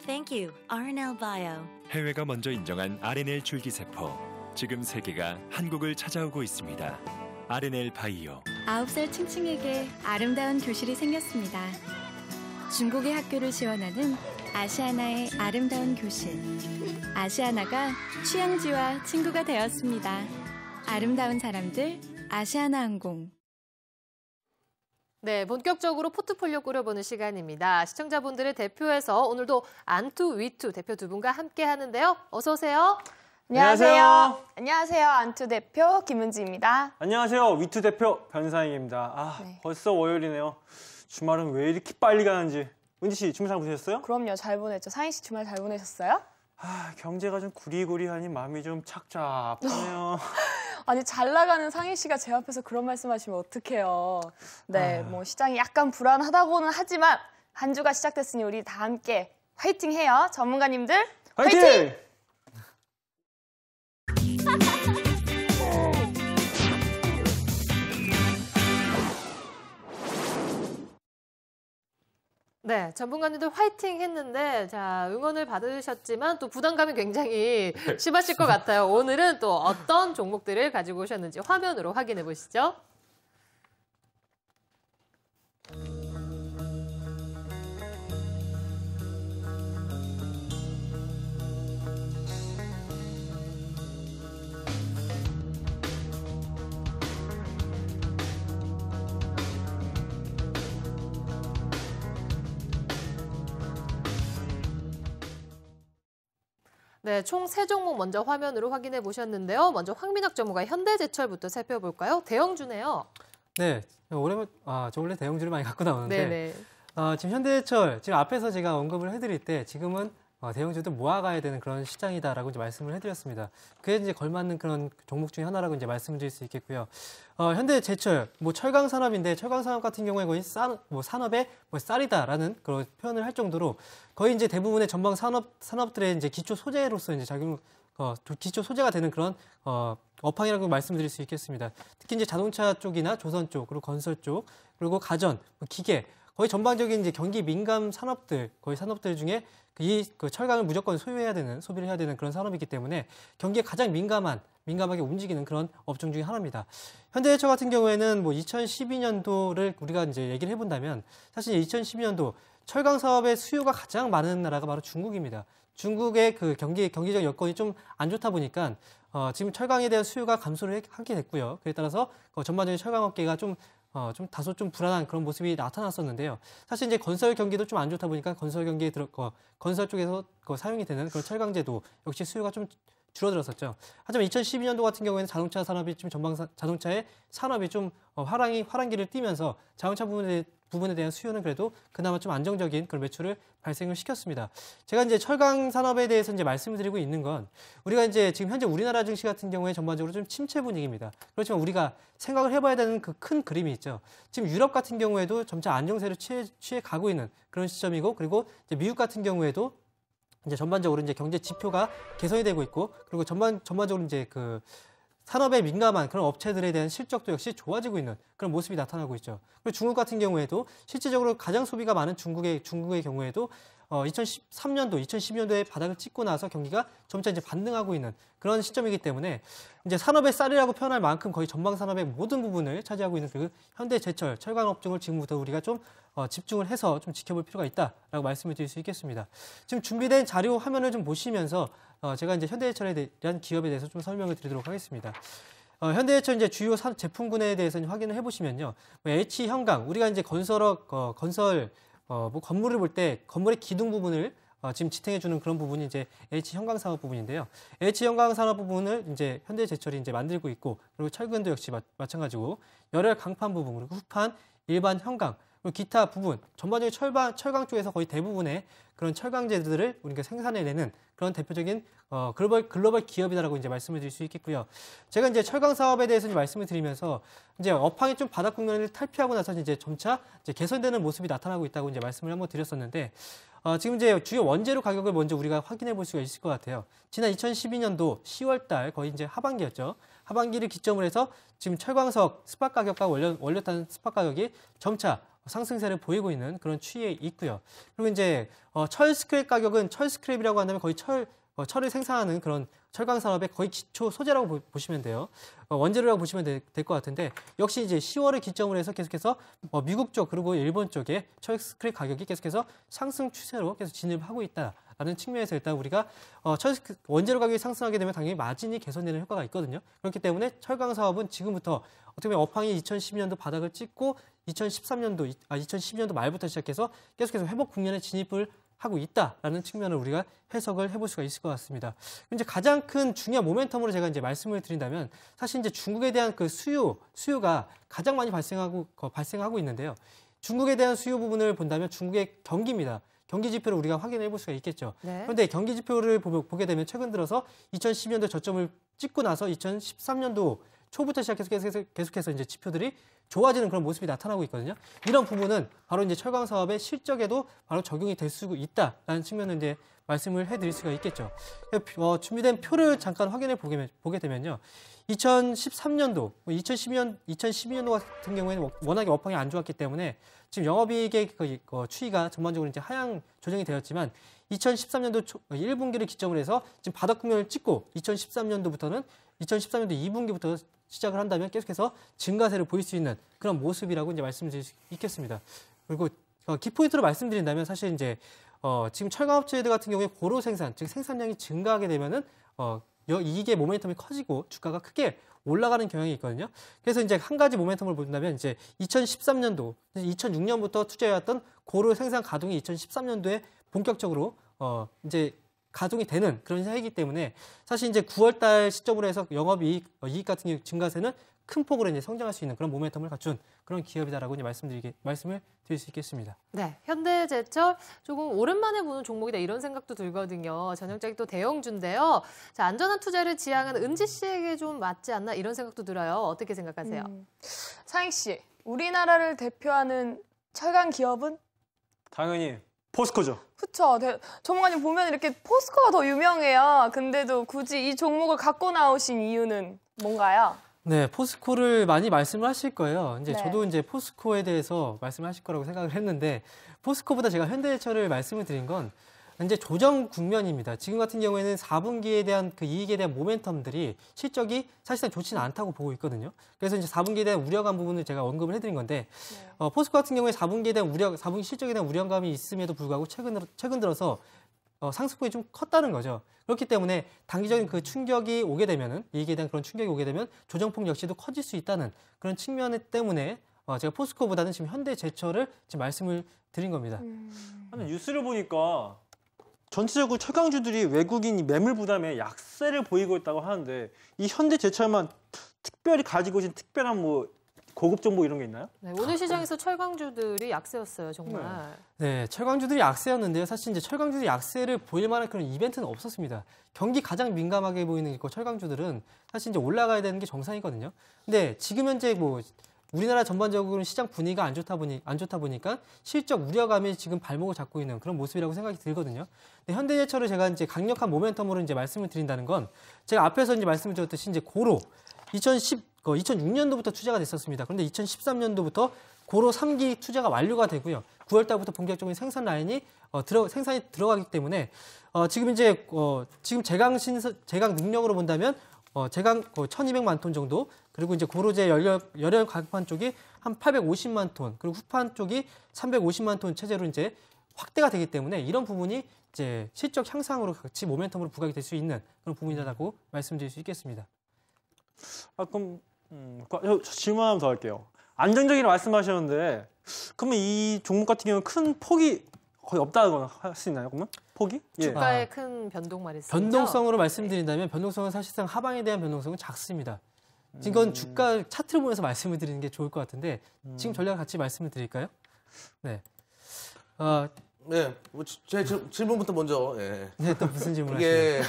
[SPEAKER 6] Thank you, RNL Bio.
[SPEAKER 10] 해외가 먼저 인정한 RNL 줄기세포. 지금 세계가 한국을 찾아오고 있습니다. RNL 바이오.
[SPEAKER 6] 9살 칭칭에게 아름다운 교실이 생겼습니다. 중국의 학교를 지원하는 아시아나의 아름다운 교실. 아시아나가 취향지와 친구가 되었습니다. 아름다운 사람들, 아시아나항공.
[SPEAKER 1] 네, 본격적으로 포트폴리오 꾸려보는 시간입니다. 시청자분들을 대표해서 오늘도 안투, 위투 대표 두 분과 함께 하는데요. 어서 오세요.
[SPEAKER 8] 안녕하세요. 안녕하세요. 안투 대표 김은지입니다.
[SPEAKER 11] 안녕하세요. 위투 대표 변상익입니다.
[SPEAKER 8] 네.
[SPEAKER 11] 벌써 월요일이네요. 주말은 왜 이렇게 빨리 가는지. 은지 씨, 주말 잘 보내셨어요?
[SPEAKER 8] 그럼요. 잘 보냈죠. 상희 씨 주말 잘 보내셨어요?
[SPEAKER 11] 경제가 좀 구리구리하니 마음이 좀 착잡하네요.
[SPEAKER 8] 아니 잘 나가는 상희 씨가 제 앞에서 그런 말씀하시면 어떡해요. 네, 뭐 시장이 약간 불안하다고는 하지만 한 주가 시작됐으니 우리 다 함께 화이팅해요. 전문가님들 화이팅!
[SPEAKER 1] 네, 전문가님들 화이팅 했는데, 자, 응원을 받으셨지만 또 부담감이 굉장히 심하실 것 같아요. 오늘은 또 어떤 종목들을 가지고 오셨는지 화면으로 확인해 보시죠. 네, 총 3종목 먼저 화면으로 확인해 보셨는데요. 먼저 황민학 전문가의 현대제철부터 살펴볼까요? 대형주네요.
[SPEAKER 3] 네, 오랜만 저 원래 대형주를 많이 갖고 나오는데
[SPEAKER 1] 네네.
[SPEAKER 3] 지금 현대제철 지금 앞에서 제가 언급을 해드릴 때 지금은 대형주도 모아가야 되는 그런 시장이다라고 이제 말씀을 해드렸습니다. 그게 이제 걸맞는 그런 종목 중에 하나라고 이제 말씀드릴 수 있겠고요. 현대제철, 철강 산업인데 철강 산업 같은 경우에 거의 산업의 쌀이다라는 그런 표현을 할 정도로 거의 이제 대부분의 전방 산업들의 이제 기초 소재로서 이제 기초 소재가 되는 그런 업황이라고 말씀드릴 수 있겠습니다. 특히 이제 자동차 쪽이나 조선 쪽, 그리고 건설 쪽, 그리고 가전, 기계 거의 전반적인 이제 경기 민감 산업들, 거의 산업들 중에 그 철강을 무조건 소유해야 되는, 소비를 해야 되는 그런 산업이기 때문에 경기에 가장 민감하게 움직이는 그런 업종 중에 하나입니다. 현대제철 같은 경우에는 2012년도를 우리가 이제 얘기를 해본다면 사실 2012년도 철강 사업의 수요가 가장 많은 나라가 바로 중국입니다. 중국의 그 경기적 여건이 좀 안 좋다 보니까 지금 철강에 대한 수요가 감소를 하게 됐고요. 그에 따라서 전반적인 철강업계가 좀 다소 좀 불안한 그런 모습이 나타났었는데요. 사실 이제 건설 경기도 좀 안 좋다 보니까 건설 경기에 건설 쪽에서 사용이 되는 그런 철강제도 역시 수요가 좀 줄어들었었죠. 하지만 2012년도 같은 경우에는 자동차 산업이 좀 자동차의 산업이 좀 화랑기를 띠면서 자동차 부분에 대한 수요는 그래도 그나마 좀 안정적인 그런 매출을 발생을 시켰습니다. 제가 이제 철강 산업에 대해서 이제 말씀을 드리고 있는 건 우리가 이제 지금 현재 우리나라 증시 같은 경우에 전반적으로 좀 침체 분위기입니다. 그렇지만 우리가 생각을 해봐야 되는 그 큰 그림이 있죠. 지금 유럽 같은 경우에도 점차 안정세를 취해 가고 있는 그런 시점이고, 그리고 이제 미국 같은 경우에도 이제 전반적으로 이제 경제 지표가 개선이 되고 있고, 그리고 전반적으로 이제 그 산업에 민감한 그런 업체들에 대한 실적도 역시 좋아지고 있는 그런 모습이 나타나고 있죠. 그리고 중국 같은 경우에도 실질적으로 가장 소비가 많은 중국의 경우에도 2012년도에 바닥을 찍고 나서 경기가 점차 이제 반등하고 있는 그런 시점이기 때문에 이제 산업의 쌀이라고 표현할 만큼 거의 전방 산업의 모든 부분을 차지하고 있는 그 현대제철, 철강 업종을 지금부터 우리가 좀 집중을 해서 좀 지켜볼 필요가 있다라고 말씀을 드릴 수 있겠습니다. 지금 준비된 자료 화면을 좀 보시면서 제가 이제 현대제철에 대한 기업에 대해서 좀 설명을 드리도록 하겠습니다. 현대제철 이제 주요 제품군에 대해서 확인을 해보시면요, H형강, 우리가 이제 건물을 볼 때 건물의 기둥 부분을 지금 지탱해주는 그런 부분이 이제 H형강 산업 부분인데요. H형강 산업 부분을 이제 현대제철이 이제 만들고 있고, 그리고 철근도 역시 마찬가지고 열혈 강판 부분, 그리고 후판, 일반 형강, 그리고 기타 부분, 전반적인 철강 쪽에서 거의 대부분의 그런 철강제들을 우리가 생산해내는 그런 대표적인 글로벌 기업이다라고 이제 말씀을 드릴 수 있겠고요. 제가 이제 철강 사업에 대해서 말씀을 드리면서 이제 업황이 좀 바닥 국면을 탈피하고 나서 이제 점차 이제 개선되는 모습이 나타나고 있다고 이제 말씀을 한번 드렸었는데, 지금 이제 주요 원재료 가격을 먼저 우리가 확인해 볼 수가 있을 것 같아요. 지난 2012년도 10월 달 거의 이제 하반기였죠. 하반기를 기점으로 해서 지금 철광석 스팟 가격과 원료탄 스팟 가격이 점차 상승세를 보이고 있는 그런 추이에 있고요. 그리고 이제 철 스크랩 가격은 철 스크랩이라고 한다면 거의 철을 생산하는 그런 철강 산업의 거의 기초 소재라고 보시면 돼요. 원재료라고 보시면 될 것 같은데 역시 이제 10월을 기점으로 해서 계속해서 미국 쪽 그리고 일본 쪽에 철 스크랩 가격이 계속해서 상승 추세로 계속 진입하고 있다라는 측면에서 일단 우리가 원재료 가격이 상승하게 되면 당연히 마진이 개선되는 효과가 있거든요. 그렇기 때문에 철강 사업은 지금부터 어떻게 보면 업황이 2012년도 바닥을 찍고 2012년도 말부터 시작해서 계속해서 회복 국면에 진입을 하고 있다라는 측면을 우리가 해석을 해볼 수가 있을 것 같습니다. 이제 가장 큰 중요한 모멘텀으로 제가 이제 말씀을 드린다면 사실 이제 중국에 대한 그 수요가 가장 많이 발생하고 있는데요. 중국에 대한 수요 부분을 본다면 중국의 경기입니다. 경기 지표를 우리가 확인해 볼 수가 있겠죠. 네. 그런데 경기 지표를 보게 되면 최근 들어서 2012년도 저점을 찍고 나서 2013년도 초부터 시작해서 계속해서 이제 지표들이 좋아지는 그런 모습이 나타나고 있거든요. 이런 부분은 바로 이제 철강 사업의 실적에도 바로 적용이 될 수 있다라는 측면을 이제 말씀을 해드릴 수가 있겠죠. 준비된 표를 잠깐 확인해 보게 되면요. 2013년도, 2012년도 같은 경우에는 워낙에 업황이 안 좋았기 때문에 지금 영업이익의 추이가 전반적으로 이제 하향 조정이 되었지만 2013년도 1분기를 기점으로 해서 지금 바닥 국면을 찍고 2013년도 2분기부터 시작을 한다면 계속해서 증가세를 보일 수 있는 그런 모습이라고 이제 말씀드릴 수 있겠습니다. 그리고 키포인트로 말씀드린다면 사실 이제 지금 철강업체들 같은 경우에 고로 생산, 즉 생산량이 증가하게 되면은 이익의 모멘텀이 커지고 주가가 크게 올라가는 경향이 있거든요. 그래서 이제 한 가지 모멘텀을 본다면 이제 2013년도, 2006년부터 투자해왔던 고로 생산 가동이 2013년도에 본격적으로 이제 가동이 되는 그런 시기이기 때문에 사실 이제 9월달 시점으로 해서 영업이익 같은 경우 증가세는 큰 폭으로 이제 성장할 수 있는 그런 모멘텀을 갖춘 그런 기업이다라고 이제 말씀을 드릴 수 있겠습니다.
[SPEAKER 1] 네, 현대제철 조금 오랜만에 보는 종목이다 이런 생각도 들거든요. 전형적인 또 대형주인데요. 자, 안전한 투자를 지향하는 은지 씨에게 좀 맞지 않나 이런 생각도 들어요. 어떻게 생각하세요?
[SPEAKER 8] 상익 씨, 우리나라를 대표하는 철강 기업은?
[SPEAKER 11] 당연히 포스코죠.
[SPEAKER 8] 그렇죠. 전문가님 보면 이렇게 포스코가 더 유명해요. 근데도 굳이 이 종목을 갖고 나오신 이유는 뭔가요?
[SPEAKER 3] 네, 포스코를 많이 말씀을 하실 거예요. 이제
[SPEAKER 8] 네.
[SPEAKER 3] 저도 이제 포스코에 대해서 말씀하실 거라고 생각을 했는데 포스코보다 제가 현대제철을 말씀을 드린 건 이제 조정 국면입니다. 지금 같은 경우에는 4분기에 대한 그 이익에 대한 모멘텀들이 실적이 사실상 좋지는 않다고 보고 있거든요. 그래서 이제 4분기에 대한 우려감 부분을 제가 언급을 해드린 건데 포스코 같은 경우에 4분기 실적에 대한 우려감이 있음에도 불구하고 최근 들어서 상승폭이 좀 컸다는 거죠. 그렇기 때문에 단기적인 그 충격이 오게 되면은 이익에 대한 그런 충격이 오게 되면 조정폭 역시도 커질 수 있다는 그런 측면 때문에 제가 포스코보다는 지금 현대제철을 지금 말씀을 드린 겁니다.
[SPEAKER 11] 아니, 뉴스를 보니까 전체적으로 철강주들이 외국인 매물 부담에 약세를 보이고 있다고 하는데 이 현대제철만 특별히 가지고 있는 특별한 뭐 고급 정보 이런 게 있나요?
[SPEAKER 1] 네, 오늘 시장에서 철강주들이 약세였어요, 정말.
[SPEAKER 3] 네, 철강주들이 약세였는데요. 사실 이제 철강주들이 약세를 보일 만한 그런 이벤트는 없었습니다. 경기 가장 민감하게 보이는 철강주들은 사실 이제 올라가야 되는 게 정상이거든요. 근데 지금 현재 뭐 우리나라 전반적으로 시장 분위기가 안 좋다 보니까 실적 우려감이 지금 발목을 잡고 있는 그런 모습이라고 생각이 들거든요. 근데 현대제철을 제가 이제 강력한 모멘텀으로 이제 말씀을 드린다는 건 제가 앞에서 이제 말씀을 드렸듯이 이제 고로 2006년도부터 투자가 됐었습니다. 그런데 2013년도부터 고로 3기 투자가 완료가 되고요. 9월 달부터 본격적인 생산 라인이 생산이 들어가기 때문에 지금 이제 지금 제강 능력으로 본다면 제강 1,200만 톤 정도, 그리고 이제 고로제 열혈 가격판 쪽이 한 850만 톤, 그리고 후판 쪽이 350만 톤 체제로 이제 확대가 되기 때문에 이런 부분이 이제 실적 향상으로 같이 모멘텀으로 부각이 될 수 있는 그런 부분이라고 말씀드릴 수 있겠습니다.
[SPEAKER 11] 그럼 질문 하나 더 할게요. 안정적이라 말씀하셨는데 그러면 이 종목 같은 경우는 큰 폭이 거의 없다고 할 수 있나요? 그러면 폭이?
[SPEAKER 1] 주가의 큰 변동 말이죠.
[SPEAKER 3] 변동성으로 말씀드린다면 변동성은 사실상 하방에 대한 변동성은 작습니다. 이건 주가 차트를 보면서 말씀을 드리는 게 좋을 것 같은데 지금 전략 같이 말씀을 드릴까요? 네.
[SPEAKER 4] 네, 제 질문부터 먼저. 예.
[SPEAKER 3] 네, 또 무슨 질문
[SPEAKER 4] 이게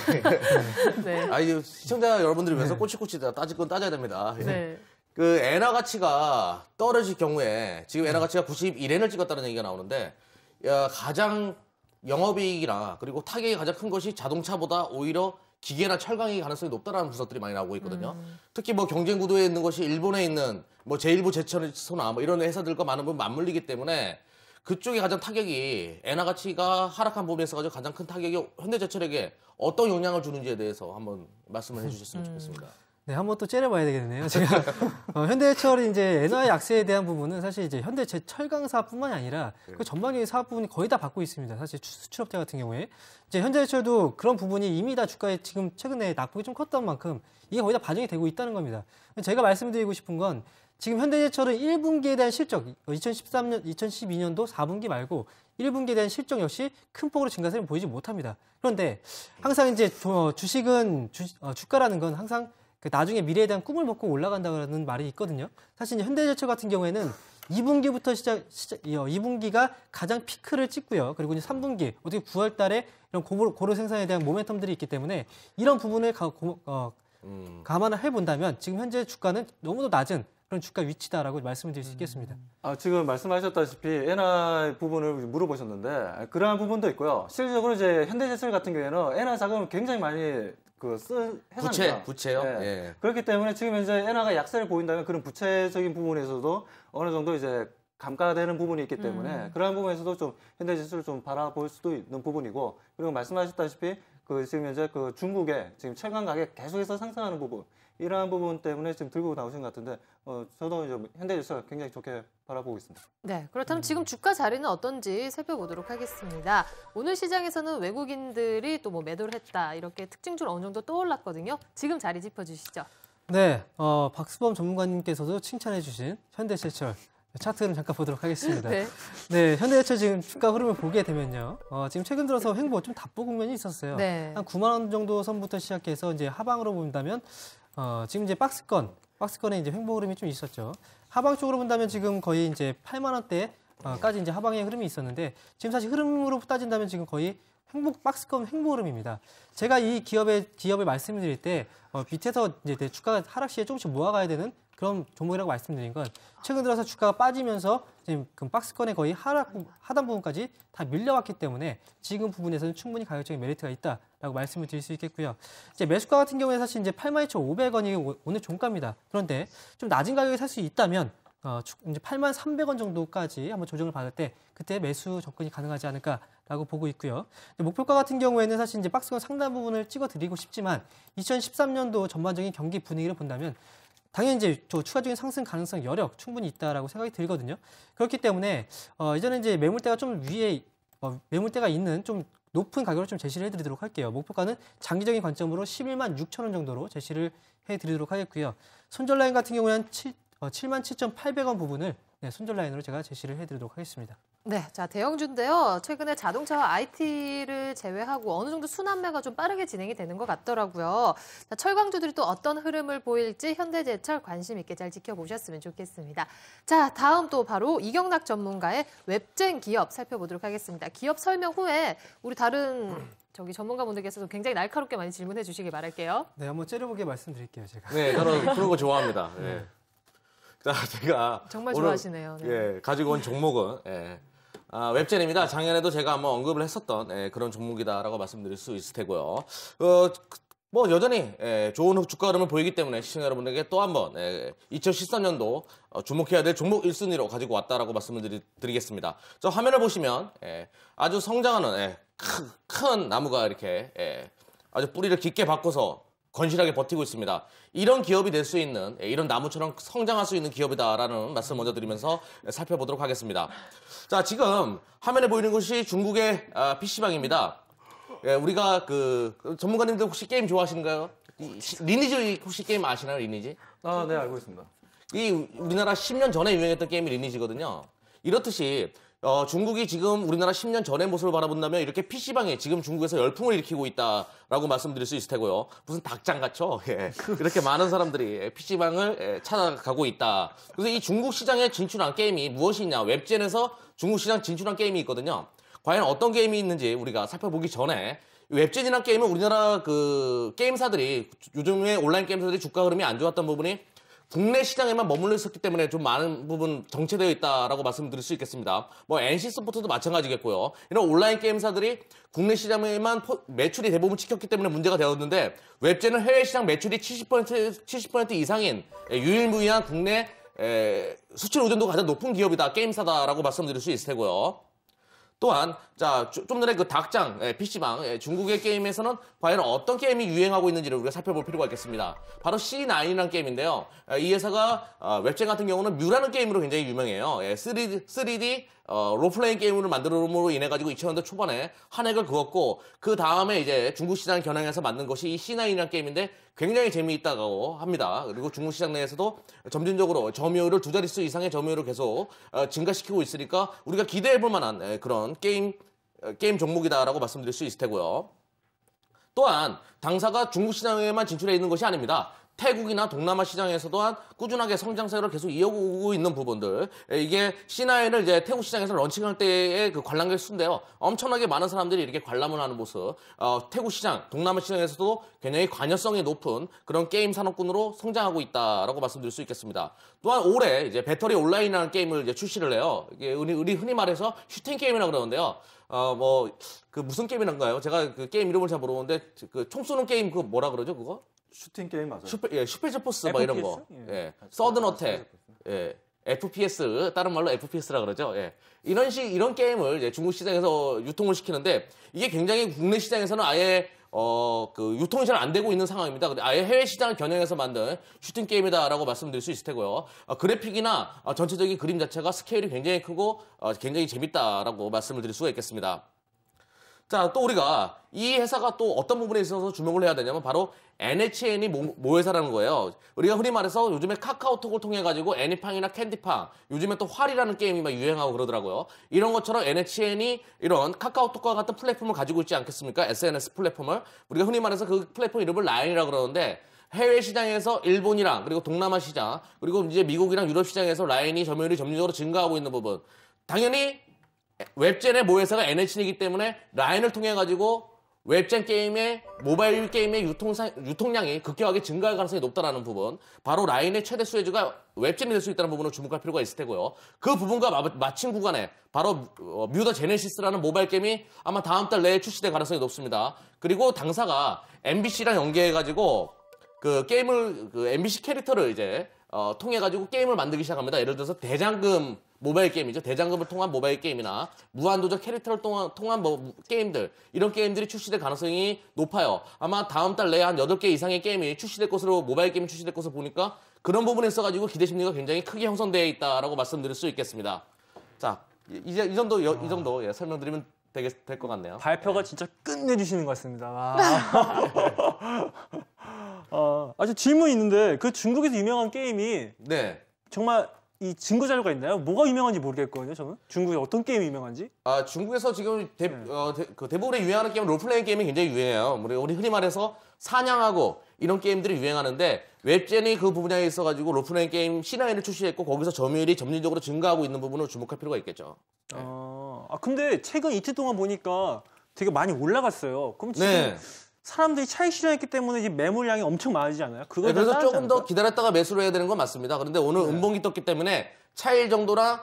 [SPEAKER 1] 네.
[SPEAKER 4] 시청자 여러분들을 위해서 꼬치꼬치 따질 건 따져야 됩니다. 예.
[SPEAKER 1] 네.
[SPEAKER 4] 그 엔화 가치가 떨어질 경우에 지금 엔화 가치가 91엔을 찍었다는 얘기가 나오는데 가장 영업이익이나 그리고 타격이 가장 큰 것이 자동차보다 오히려 기계나 철강이 가능성이 높다라는 분석들이 많이 나오고 있거든요. 특히 뭐 경쟁 구도에 있는 것이 일본에 있는 뭐 제1부 제철소나 뭐 이런 회사들과 많은 부분 맞물리기 때문에 그쪽이 가장 타격이 엔화 가치가 하락한 부분에서 가장 큰 타격이 현대제철에게 어떤 영향을 주는지에 대해서 한번 말씀을 해주셨으면 좋겠습니다.
[SPEAKER 3] 네, 한번 또 째려봐야 되겠네요. 제가 현대제철이 이제 엔화의 약세에 대한 부분은 사실 이제 현대제철강 사업뿐만이 아니라 그 전반적인 사업 부분이 거의 다 받고 있습니다. 사실 수출업체 같은 경우에 이제 현대제철도 그런 부분이 이미 다 주가에 지금 최근에 낙폭이 좀 컸던 만큼 이게 거의 다 반영이 되고 있다는 겁니다. 제가 말씀드리고 싶은 건 지금 현대제철은 1분기에 대한 실적, 2012년도 4분기 말고 1분기에 대한 실적 역시 큰 폭으로 증가세를 보이지 못합니다. 그런데 항상 이제 주식은 주가라는 건 항상 나중에 미래에 대한 꿈을 먹고 올라간다는 말이 있거든요. 사실 이제 현대제철 같은 경우에는 2분기부터 2분기가 가장 피크를 찍고요. 그리고 이제 3분기, 어떻게 9월 달에 이런 고로 생산에 대한 모멘텀들이 있기 때문에 이런 부분을 감안을 해본다면 지금 현재 주가는 너무도 낮은 그런 주가 위치다라고 말씀을 드릴 수 있겠습니다.
[SPEAKER 2] 지금 말씀하셨다시피 엔화 부분을 물어보셨는데 그러한 부분도 있고요. 실질적으로 이제 현대제철 같은 경우에는 엔화 자금을 굉장히 많이 회사입니다.
[SPEAKER 4] 부채요?
[SPEAKER 2] 예.
[SPEAKER 4] 예.
[SPEAKER 2] 그렇기 때문에 지금 이제 엔화가 약세를 보인다면 그런 부채적인 부분에서도 어느 정도 이제 감가되는 부분이 있기 때문에 그러한 부분에서도 좀 현대제철을 좀 바라볼 수도 있는 부분이고 그리고 말씀하셨다시피 지금 현재 중국의 지금 철강 가격 계속해서 상승하는 부분 이러한 부분 때문에 지금 들고 나오신 것 같은데 저도 이제 현대제철 굉장히 좋게 바라보고 있습니다.
[SPEAKER 1] 네, 그렇다면 지금 주가 자리는 어떤지 살펴보도록 하겠습니다. 오늘 시장에서는 외국인들이 또 뭐 매도를 했다 이렇게 특징적으로 어느 정도 떠올랐거든요. 지금 자리 짚어주시죠.
[SPEAKER 3] 네, 박수범 전문가님께서도 칭찬해주신 현대제철 차트를 잠깐 보도록 하겠습니다. 네, 현대제철 지금 주가 흐름을 보게 되면요. 지금 최근 들어서 횡보 좀 답보 국면이 있었어요.
[SPEAKER 1] 네.
[SPEAKER 3] 한 9만 원 정도 선부터 시작해서 이제 하방으로 본다면 지금 이제 박스권에 이제 횡보 흐름이 좀 있었죠. 하방 쪽으로 본다면 지금 거의 이제 8만 원대까지 이제 하방의 흐름이 있었는데 지금 사실 흐름으로 따진다면 지금 거의 박스권 횡보 흐름입니다. 제가 이 기업을 말씀드릴 때 밑에서 이제 주가가 하락 시에 조금씩 모아가야 되는 그런 종목이라고 말씀드린 건 최근 들어서 주가가 빠지면서 지금 그 박스권의 거의 하단 부분까지 다 밀려왔기 때문에 지금 부분에서는 충분히 가격적인 메리트가 있다라고 말씀을 드릴 수 있겠고요. 이제 매수가 같은 경우에 사실 이제 82,500원이 오늘 종가입니다. 그런데 좀 낮은 가격에 살 수 있다면 이제 83,300원 정도까지 한번 조정을 받을 때 그때 매수 접근이 가능하지 않을까라고 보고 있고요. 목표가 같은 경우에는 사실 이제 박스권 상단 부분을 찍어드리고 싶지만 2013년도 전반적인 경기 분위기를 본다면 당연히 이제 추가적인 상승 가능성 여력 충분히 있다라고 생각이 들거든요. 그렇기 때문에 이전에 이제 매물대가 좀 위에 매물대가 있는 좀 높은 가격을 좀 제시를 해드리도록 할게요. 목표가는 장기적인 관점으로 11만 6천 원 정도로 제시를 해드리도록 하겠고요. 손절 라인 같은 경우는 77,800원 부분을 손절 라인으로 제가 제시를 해드리도록 하겠습니다.
[SPEAKER 1] 네, 자 대형주인데요. 최근에 자동차와 IT를 제외하고 어느 정도 순환매가 좀 빠르게 진행이 되는 것 같더라고요. 자, 철강주들이 또 어떤 흐름을 보일지 현대제철 관심 있게 잘 지켜보셨으면 좋겠습니다. 자, 다음 또 바로 이경락 전문가의 웹젠 기업 살펴보도록 하겠습니다. 기업 설명 후에 우리 다른 전문가분들께서도 굉장히 날카롭게 많이 질문해 주시길 바랄게요.
[SPEAKER 3] 네, 한번 째려보게 말씀드릴게요, 제가.
[SPEAKER 4] 네, 그런 거 좋아합니다. 네. 자, 제가
[SPEAKER 1] 정말 좋아하시네요.
[SPEAKER 4] 네. 가지고 온 종목은 웹젠입니다. 작년에도 제가 한번 언급을 했었던 그런 종목이다라고 말씀드릴 수 있을 테고요. 뭐 여전히 좋은 주가 흐름을 보이기 때문에 시청자 여러분에게 또 한번 2013년도 주목해야 될 종목 1순위로 가지고 왔다라고 말씀을 드리겠습니다. 저 화면을 보시면 아주 성장하는 큰 나무가 이렇게 아주 뿌리를 깊게 바꿔서 건실하게 버티고 있습니다. 이런 기업이 될 수 있는, 이런 나무처럼 성장할 수 있는 기업이다라는 말씀 먼저 드리면서 살펴보도록 하겠습니다. 자, 지금 화면에 보이는 것이 중국의 PC방입니다. 우리가 전문가님들 혹시 게임 좋아하시는가요? 리니지 혹시 게임 아시나요, 리니지?
[SPEAKER 2] 네, 알고 있습니다.
[SPEAKER 4] 이 우리나라 10년 전에 유행했던 게임이 리니지거든요. 이렇듯이 중국이 지금 우리나라 10년 전의 모습을 바라본다면 이렇게 PC방이 지금 중국에서 열풍을 일으키고 있다라고 말씀드릴 수 있을 테고요. 무슨 닭장 같죠? 이렇게 많은 사람들이 PC방을 찾아가고 있다. 그래서 이 중국 시장에 진출한 게임이 무엇이냐? 웹젠에서 중국 시장 진출한 게임이 있거든요. 과연 어떤 게임이 있는지 우리가 살펴보기 전에 웹젠이라는 게임은 우리나라 게임사들이 요즘에 온라인 게임사들이 주가 흐름이 안 좋았던 부분이 국내 시장에만 머물러 있었기 때문에 좀 많은 부분 정체되어 있다라고 말씀드릴 수 있겠습니다. 뭐 NC 스포츠도 마찬가지겠고요. 이런 온라인 게임사들이 국내 시장에만 매출이 대부분 찍혔기 때문에 문제가 되었는데 웹제는 해외 시장 매출이 70% 이상인 유일무이한 국내 수출 의존도가 가장 높은 기업이다, 게임사다라고 말씀드릴 수 있을 테고요. 또한 좀 전에 그 닭장, PC방, 중국의 게임에서는 과연 어떤 게임이 유행하고 있는지를 우리가 살펴볼 필요가 있겠습니다. 바로 C9이라는 게임인데요. 이 회사가 웹젠 같은 경우는 뮤라는 게임으로 굉장히 유명해요. 3D 롤플레잉 게임으로 만들어옴으로 인해 가지고 2000년대 초반에 한 획을 그었고, 그 다음에 이제 중국 시장 겨냥해서 만든 것이 이 C9이라는 게임인데 굉장히 재미있다고 합니다. 그리고 중국 시장 내에서도 점진적으로 점유율을 2자릿수 이상의 점유율을 계속 증가시키고 있으니까 우리가 기대해볼 만한 그런 게임 종목이다라고 말씀드릴 수 있을 테고요. 또한 당사가 중국 시장에만 진출해 있는 것이 아닙니다. 태국이나 동남아 시장에서 또한 꾸준하게 성장세를 계속 이어오고 있는 부분들. 이게 C9을 이제 태국 시장에서 런칭할 때의 그 관람객 수인데요. 엄청나게 많은 사람들이 이렇게 관람을 하는 모습. 태국 시장, 동남아 시장에서도 굉장히 관여성이 높은 그런 게임 산업군으로 성장하고 있다라고 말씀드릴 수 있겠습니다. 또한 올해 이제 배터리 온라인이라는 게임을 이제 출시를 해요. 이게 우리 흔히 말해서 슈팅 게임이라고 그러는데요. 그 무슨 게임이란가요? 제가 그 게임 이름을 잘 모르는데 그 총 쏘는 게임 그거 뭐라 그러죠, 그거?
[SPEAKER 2] 슈팅 게임 맞아요.
[SPEAKER 4] 슈페저 포스 뭐 이런 거. 서든 어택. FPS, 다른 말로 FPS라 그러죠. 이런 게임을 이제 중국 시장에서 유통을 시키는데 이게 굉장히 국내 시장에서는 아예 그 유통이 잘 안 되고 있는 상황입니다. 근데 아예 해외 시장을 겨냥해서 만든 슈팅 게임이다라고 말씀드릴 수 있을 테고요. 그래픽이나 전체적인 그림 자체가 스케일이 굉장히 크고 굉장히 재밌다라고 말씀을 드릴 수가 있겠습니다. 자, 또 우리가 이 회사가 또 어떤 부분에 있어서 주목을 해야 되냐면 바로 NHN이 모회사라는 거예요. 우리가 흔히 말해서 요즘에 카카오톡을 통해 가지고 애니팡이나 캔디팡, 요즘에 또 활이라는 게임이 막 유행하고 그러더라고요. 이런 것처럼 NHN이 이런 카카오톡과 같은 플랫폼을 가지고 있지 않겠습니까? SNS 플랫폼을. 우리가 흔히 말해서 그 플랫폼 이름을 라인이라고 그러는데 해외 시장에서 일본이랑 그리고 동남아 시장, 그리고 이제 미국이랑 유럽 시장에서 라인이 점유율이 점진적으로 증가하고 있는 부분. 당연히 웹젠의 모회사가 NHN이기 때문에 라인을 통해 가지고 웹젠 게임의 모바일 게임의 유통량이 급격하게 증가할 가능성이 높다라는 부분, 바로 라인의 최대 수혜주가 웹젠이 될 수 있다는 부분을 주목할 필요가 있을 테고요. 그 부분과 마침 구간에 바로 뮤더 제네시스라는 모바일 게임이 아마 다음 달 내에 출시될 가능성이 높습니다. 그리고 당사가 MBC랑 연계해가지고 그 게임을 MBC 캐릭터를 이제 통해가지고 게임을 만들기 시작합니다. 예를 들어서 대장금 모바일 게임이죠. 대장금을 통한 모바일 게임이나 무한도전 캐릭터를 통한 게임들, 이런 게임들이 출시될 가능성이 높아요. 아마 다음 달 내에 한 8개 이상의 게임이 출시될 것으로, 모바일 게임이 출시될 것으로 보니까 그런 부분에 있어가지고 기대 심리가 굉장히 크게 형성되어 있다라고 말씀드릴 수 있겠습니다. 자, 이제 이 정도 설명드리면 될 것 같네요.
[SPEAKER 11] 발표가 진짜 끝내주시는 것 같습니다. 아주 질문이 있는데 그 중국에서 유명한 게임이 정말 이 증거 자료가 있나요? 뭐가 유명한지 모르겠거든요, 저는. 중국에 어떤 게임이 유명한지?
[SPEAKER 4] 중국에서 지금 대부분의 유행하는 게임은 롤플레잉 게임이 굉장히 유행해요. 우리 흔히 말해서 사냥하고 이런 게임들이 유행하는데 웹젠이 그 분야에 있어가지고 롤플레잉 게임 C9을 출시했고 거기서 점유율이 점진적으로 증가하고 있는 부분을 주목할 필요가 있겠죠.
[SPEAKER 11] 근데 최근 이틀 동안 보니까 되게 많이 올라갔어요. 그럼 지금 사람들이 차익 실현했기 때문에 이제 매물량이 엄청 많아지지 않아요?
[SPEAKER 4] 그래서 조금 더 기다렸다가 매수를 해야 되는 건 맞습니다. 그런데 오늘 음봉이 떴기 때문에 차일 정도나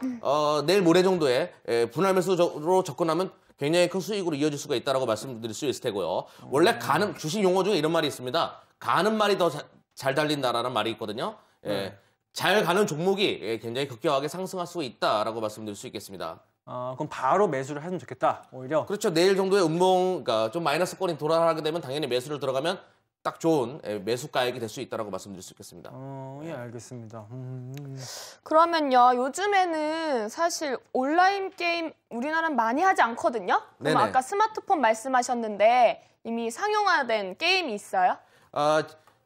[SPEAKER 4] 내일 모레 정도에 분할 매수로 접근하면 굉장히 큰 수익으로 이어질 수가 있다고 말씀드릴 수 있을 테고요. 원래 주식 용어 중에 이런 말이 있습니다. 가는 말이 더 잘 달린다라는 말이 있거든요. 잘 가는 종목이 굉장히 급격하게 상승할 수 있다라고 말씀드릴 수 있겠습니다.
[SPEAKER 11] 그럼 바로 매수를 하면 좋겠다, 오히려?
[SPEAKER 4] 그렇죠. 내일 정도의 음봉, 그러니까 좀 마이너스권이 돌아가게 되면 당연히 매수를 들어가면 딱 좋은 매수가액이 될 수 있다고 말씀드릴 수 있겠습니다.
[SPEAKER 11] 예, 알겠습니다.
[SPEAKER 8] 그러면요, 요즘에는 사실 온라인 게임 우리나라는 많이 하지 않거든요? 그럼 아까 스마트폰 말씀하셨는데 이미 상용화된 게임이 있어요?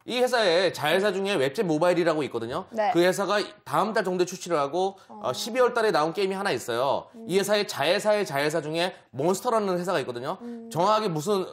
[SPEAKER 4] 이 회사의 자회사 중에 웹젠 모바일이라고 있거든요. 그 회사가 다음 달 정도에 출시를 하고 12월 달에 나온 게임이 하나 있어요. 이 회사의 자회사의 자회사 중에 몬스터라는 회사가 있거든요. 정확하게 무슨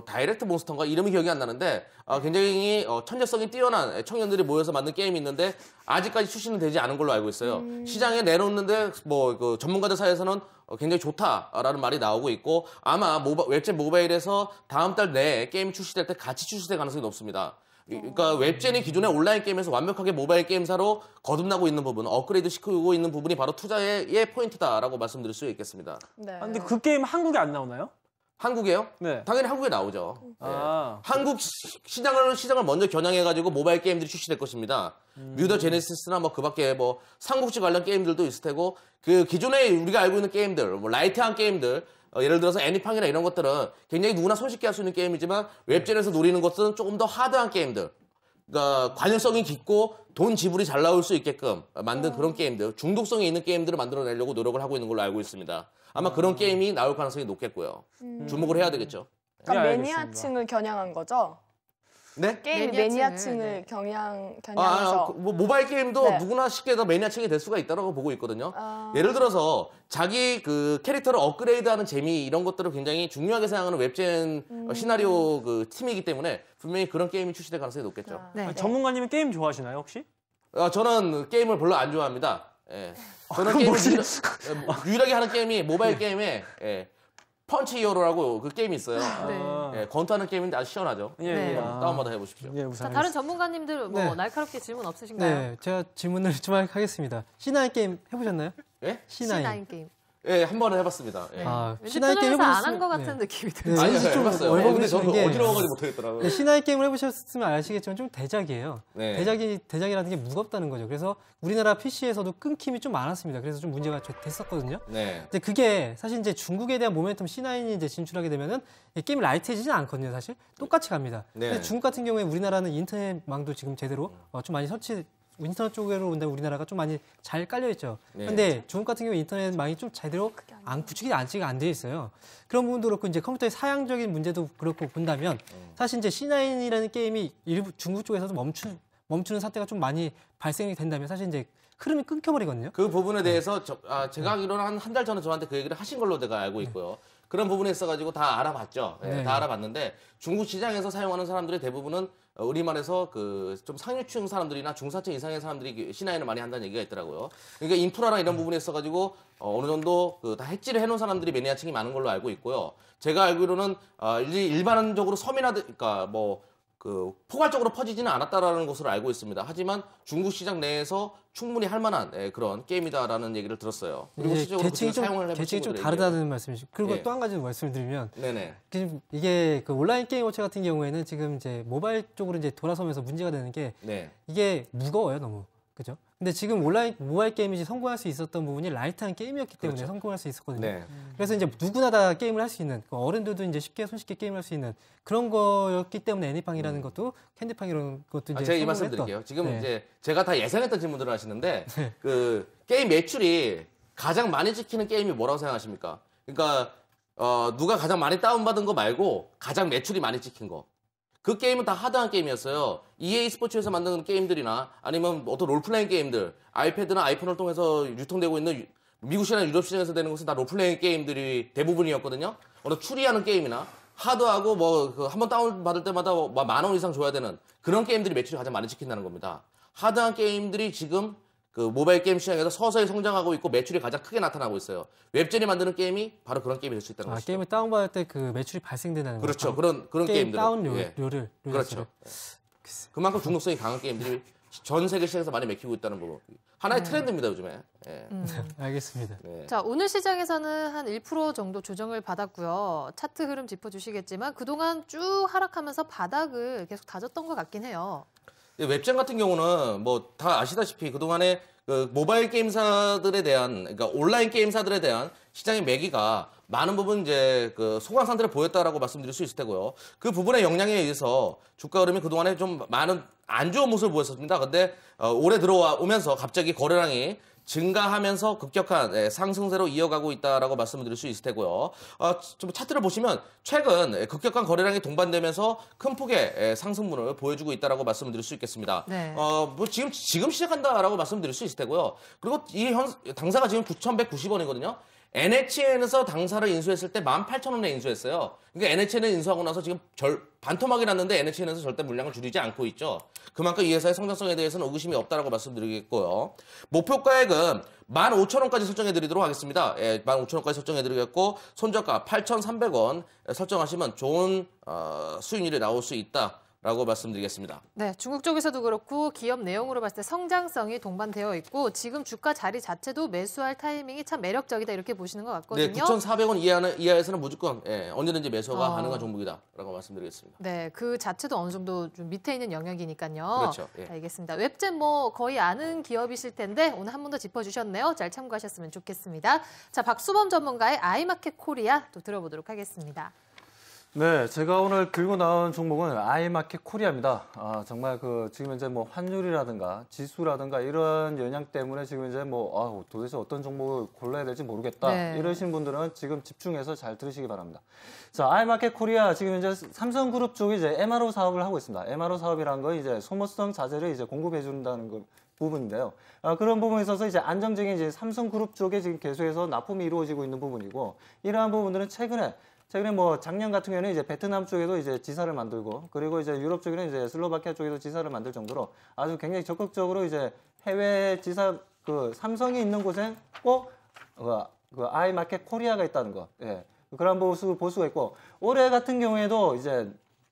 [SPEAKER 4] 다이렉트 몬스터인가 이름이 기억이 안 나는데 굉장히 천재성이 뛰어난 청년들이 모여서 만든 게임이 있는데 아직까지 출시는 되지 않은 걸로 알고 있어요. 시장에 내놓는데 그 전문가들 사이에서는 굉장히 좋다라는 말이 나오고 있고 아마 웹젠 모바일에서 다음 달 내에 게임 출시될 때 같이 출시될 가능성이 높습니다. 그러니까 웹젠이 기존의 온라인 게임에서 완벽하게 모바일 게임사로 거듭나고 있는 부분, 업그레이드 시키고 있는 부분이 바로 투자의 포인트다라고 말씀드릴 수 있겠습니다.
[SPEAKER 8] 네.
[SPEAKER 11] 아, 근데 그 게임 한국에 안 나오나요?
[SPEAKER 4] 한국에요?
[SPEAKER 11] 네.
[SPEAKER 4] 당연히 한국에 나오죠.
[SPEAKER 11] 아.
[SPEAKER 4] 한국 시장을 먼저 겨냥해가지고 모바일 게임들이 출시될 것입니다. 뮤더 제네시스나 뭐 그밖에 뭐 삼국지 관련 게임들도 있을 테고 그 기존에 우리가 알고 있는 게임들, 뭐 라이트한 게임들, 예를 들어서 애니팡이나 이런 것들은 굉장히 누구나 손쉽게 할 수 있는 게임이지만 웹젠에서 노리는 것은 조금 더 하드한 게임들. 그러니까 관련성이 깊고 돈 지불이 잘 나올 수 있게끔 만든 그런 게임들, 중독성이 있는 게임들을 만들어내려고 노력을 하고 있는 걸로 알고 있습니다. 아마 그런 게임이 나올 가능성이 높겠고요. 주목을 해야 되겠죠.
[SPEAKER 8] 그러니까
[SPEAKER 11] 네,
[SPEAKER 8] 매니아층을 겨냥한 거죠?
[SPEAKER 4] 네?
[SPEAKER 8] 게임 매니아층을 겨냥해서
[SPEAKER 4] 뭐 모바일 게임도
[SPEAKER 8] 네.
[SPEAKER 4] 누구나 쉽게 더 매니아층이 될 수가 있다고 보고 있거든요. 예를 들어서 자기 그 캐릭터를 업그레이드하는 재미 이런 것들을 굉장히 중요하게 생각하는 웹젠 시나리오 그 팀이기 때문에 분명히 그런 게임이 출시될 가능성이 높겠죠.
[SPEAKER 8] 네.
[SPEAKER 11] 전문가님은 게임 좋아하시나요 혹시?
[SPEAKER 4] 저는 게임을 별로 안 좋아합니다. 예. 저는 게임을 유일하게 하는 게임이 모바일 게임에 펀치 히어로라고 그 게임이 있어요.
[SPEAKER 8] 네.
[SPEAKER 4] 권투하는 게임인데 아주 시원하죠.
[SPEAKER 11] 예,
[SPEAKER 1] 네.
[SPEAKER 4] 다운받아 해보십시오.
[SPEAKER 11] 예,
[SPEAKER 1] 자, 다른 전문가님들 뭐
[SPEAKER 3] 네.
[SPEAKER 1] 날카롭게 질문 없으신가요?
[SPEAKER 3] 네, 제가 질문을 좀 하겠습니다. C9 게임 해보셨나요?
[SPEAKER 4] 예?
[SPEAKER 3] C9.
[SPEAKER 1] C9 게임.
[SPEAKER 4] 예, 한 번은 해봤습니다. 예.
[SPEAKER 3] 아,
[SPEAKER 1] 왠지
[SPEAKER 3] C9 게임
[SPEAKER 1] 표정에서 안
[SPEAKER 3] 해보셨으면
[SPEAKER 1] 한 것 같은
[SPEAKER 3] 네.
[SPEAKER 1] 느낌이
[SPEAKER 3] 네,
[SPEAKER 1] 들어요.
[SPEAKER 4] 아니요,
[SPEAKER 3] 왠지 좀
[SPEAKER 4] 해봤어요. 근데
[SPEAKER 3] 얼버무리시는
[SPEAKER 4] 저도
[SPEAKER 3] 게
[SPEAKER 4] 어지러워가지고 못하겠더라고요.
[SPEAKER 3] 네, C9 게임을 해보셨으면 아시겠지만 좀 대작이에요.
[SPEAKER 4] 네.
[SPEAKER 3] 대작이라는 게 무겁다는 거죠. 그래서 우리나라 PC에서도 끊김이 좀 많았습니다. 그래서 좀 문제가 됐었거든요.
[SPEAKER 4] 네.
[SPEAKER 3] 근데 그게 사실 이제 중국에 대한 모멘텀 C9이 이제 진출하게 되면은 이 게임이 라이트해지진 않거든요, 사실. 똑같이 갑니다.
[SPEAKER 4] 네.
[SPEAKER 3] 근데 중국 같은 경우에 우리나라는 인터넷망도 지금 제대로 좀 많이 인터넷 쪽으로 온다면 우리나라가 좀 많이 잘 깔려 있죠.
[SPEAKER 4] 네.
[SPEAKER 3] 근데 중국 같은 경우에 인터넷망이 좀 제대로 구축이 안 돼 있어요. 그런 부분도 그렇고 이제 컴퓨터의 사양적인 문제도 그렇고 본다면 사실 이제 C9이라는 게임이 일부 중국 쪽에서도 멈추는 사태가 좀 많이 발생이 된다면 사실 이제 흐름이 끊겨버리거든요.
[SPEAKER 4] 그 부분에 대해서 제가 알기로는 한 달 전에 저한테 그 얘기를 하신 걸로 제가 알고 있고요. 그런 부분에 있어가지고 다 알아봤죠. 예,
[SPEAKER 3] 네.
[SPEAKER 4] 다 알아봤는데 중국 시장에서 사용하는 사람들의 대부분은 우리말에서 그 좀 상류층 사람들이나 중산층 이상의 사람들이 C9을 많이 한다는 얘기가 있더라고요. 그러니까 인프라랑 이런 부분에 있어가지고 어느 정도 다 해지를 해놓은 사람들이 매니아층이 많은 걸로 알고 있고요. 제가 알기로는 일반적으로 서민화들, 그러니까 뭐 그 포괄적으로 퍼지지는 않았다라는 것으로 알고 있습니다. 하지만 중국 시장 내에서 충분히 할 만한 그런 게임이다라는 얘기를 들었어요. 그리고 실제로
[SPEAKER 3] 계층이 좀 다르다는 말씀이시죠. 그리고
[SPEAKER 4] 예.
[SPEAKER 3] 또 한 가지 말씀을 드리면
[SPEAKER 4] 네네.
[SPEAKER 3] 지금 이게 그 온라인 게임 업체 같은 경우에는 지금 이제 모바일 쪽으로 이제 돌아서면서 문제가 되는 게
[SPEAKER 4] 네.
[SPEAKER 3] 이게 무거워요, 너무. 그죠? 근데 지금 모바일 게임이 성공할 수 있었던 부분이 라이트한 게임이었기 때문에
[SPEAKER 4] 그렇죠.
[SPEAKER 3] 성공할 수 있었거든요.
[SPEAKER 4] 네.
[SPEAKER 3] 그래서 이제 누구나 다 게임을 할 수 있는, 어른들도 이제 손쉽게 게임을 할 수 있는 그런 거였기 때문에 애니팡이라는 것도 캔디팡이라는 것도 이제
[SPEAKER 4] 제가 이 말씀
[SPEAKER 3] 성공을
[SPEAKER 4] 드릴게요. 지금
[SPEAKER 3] 네.
[SPEAKER 4] 이제 제가 다 예상했던 질문들을 하시는데 그 게임 매출이 가장 많이 찍히는 게임이 뭐라고 생각하십니까? 그러니까 누가 가장 많이 다운받은 거 말고 가장 매출이 많이 찍힌 거. 그 게임은 다 하드한 게임이었어요. EA 스포츠에서 만드는 게임들이나 아니면 어떤 롤플레잉 게임들, 아이패드나 아이폰을 통해서 유통되고 있는 미국 시장, 유럽 시장에서 되는 것은 다 롤플레잉 게임들이 대부분이었거든요. 어느 추리하는 게임이나 하드하고 뭐 한 번 다운 받을 때마다 10,000원 이상 줘야 되는 그런 게임들이 매출이 가장 많이 찍힌다는 겁니다. 하드한 게임들이 지금 그 모바일 게임 시장에서 서서히 성장하고 있고 매출이 가장 크게 나타나고 있어요. 웹젠이 만드는 게임이 바로 그런 게임이 될 수 있다는 것이죠.
[SPEAKER 3] 게임을 다운받을 때 그 매출이 발생된다는
[SPEAKER 4] 그렇죠.
[SPEAKER 3] 거죠.
[SPEAKER 4] 그런
[SPEAKER 3] 게임
[SPEAKER 4] 게임들.
[SPEAKER 3] 다운료를
[SPEAKER 4] 그렇죠. 그만큼 중독성이 강한 게임들이 전 세계 시장에서 많이 맥히고 있다는 부분. 하나의 트렌드입니다, 요즘에. 예.
[SPEAKER 3] 알겠습니다.
[SPEAKER 4] 네.
[SPEAKER 1] 자, 오늘 시장에서는 한 1% 정도 조정을 받았고요. 차트 흐름 짚어주시겠지만 그동안 쭉 하락하면서 바닥을 계속 다졌던 것 같긴 해요.
[SPEAKER 4] 웹젠 같은 경우는 뭐 다 아시다시피 그동안에 그 모바일 게임사들에 대한, 그러니까 온라인 게임사들에 대한 시장의 매기가 많은 부분 이제 그 소강 상태를 보였다라고 말씀드릴 수 있을 테고요. 그 부분의 영향에 의해서 주가 흐름이 그동안에 좀 많은 안 좋은 모습을 보였습니다. 근데 올해 들어오면서 갑자기 거래량이 증가하면서 급격한 상승세로 이어가고 있다라고 말씀드릴 수 있을 테고요. 좀 차트를 보시면 최근 급격한 거래량이 동반되면서 큰 폭의 상승분을 보여주고 있다라고 말씀드릴 수 있겠습니다.
[SPEAKER 1] 네.
[SPEAKER 4] 뭐 지금 시작한다라고 말씀드릴 수 있을 테고요. 그리고 이 당사가 지금 9,190원이거든요. NHN에서 당사를 인수했을 때 18,000원에 인수했어요. 그러니까 NHN을 인수하고 나서 지금 반토막이 났는데 NHN에서 절대 물량을 줄이지 않고 있죠. 그만큼 이 회사의 성장성에 대해서는 의구심이 없다라고 말씀드리겠고요. 목표가액은 15,000원까지 설정해드리도록 하겠습니다. 15,000원까지 설정해드리겠고 손절가 8,300원 설정하시면 좋은 수익률이 나올 수 있다. 라고 말씀드리겠습니다.
[SPEAKER 1] 네, 중국 쪽에서도 그렇고 기업 내용으로 봤을 때 성장성이 동반되어 있고 지금 주가 자리 자체도 매수할 타이밍이 참 매력적이다 이렇게 보시는 것 같거든요.
[SPEAKER 4] 네, 9,400원 이하에서는 무조건 언제든지 매수가 가능한 종목이다라고 말씀드리겠습니다.
[SPEAKER 1] 네, 그 자체도 어느 정도 좀 밑에 있는 영역이니까요.
[SPEAKER 4] 그렇죠. 예.
[SPEAKER 1] 알겠습니다. 웹젠 뭐 거의 아는 기업이실 텐데 오늘 한 번 더 짚어주셨네요. 잘 참고하셨으면 좋겠습니다. 자, 박수범 전문가의 아이마켓 코리아 또 들어보도록 하겠습니다.
[SPEAKER 2] 네, 제가 오늘 들고 나온 종목은 아이마켓 코리아입니다. 정말 지금 현재 뭐 환율이라든가 지수라든가 이런 영향 때문에 지금 이제 도대체 어떤 종목을 골라야 될지 모르겠다.
[SPEAKER 1] 네.
[SPEAKER 2] 이러신 분들은 지금 집중해서 잘 들으시기 바랍니다. 자, 아이마켓 코리아 지금 현재 삼성그룹 쪽이 이제 MRO 사업을 하고 있습니다. MRO 사업이라는 건 이제 소모성 자재를 이제 공급해 준다는 부분인데요. 그런 부분에 있어서 이제 안정적인 이제 삼성그룹 쪽에 지금 계속해서 납품이 이루어지고 있는 부분이고 이러한 부분들은 최근에 뭐 작년 같은 경우에는 이제 베트남 쪽에도 이제 지사를 만들고 그리고 이제 유럽 쪽에는 이제 슬로바키아 쪽에도 지사를 만들 정도로 아주 굉장히 적극적으로 이제 해외 지사 삼성이 있는 곳에 꼭 아이마켓 코리아가 있다는 거. 예. 그런 모습을 볼 수가 있고 올해 같은 경우에도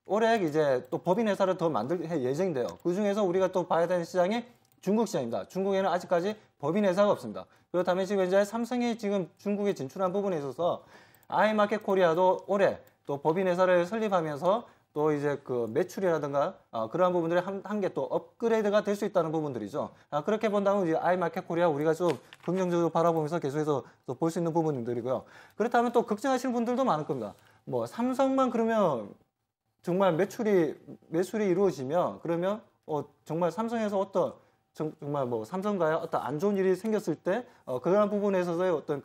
[SPEAKER 2] 올해 또 법인 회사를 더 만들 예정인데요. 그 중에서 우리가 또 봐야 되는 시장이 중국 시장입니다. 중국에는 아직까지 법인 회사가 없습니다. 그렇다면 지금 이제 삼성이 지금 중국에 진출한 부분에 있어서 아이마켓 코리아도 올해 또 법인 회사를 설립하면서 또 이제 매출이라든가 그러한 부분들이 한 개 또 업그레이드가 될 수 있다는 부분들이죠. 그렇게 본다면 이제 아이마켓 코리아 우리가 좀 긍정적으로 바라보면서 계속해서 또 볼 수 있는 부분들이고요. 그렇다면 또 걱정하시는 분들도 많을 겁니다. 뭐 삼성만 그러면 정말 매출이 이루어지면 그러면 정말 삼성에서 정말 뭐 삼성과의 어떤 안 좋은 일이 생겼을 때 그런 부분에 있어서의 어떤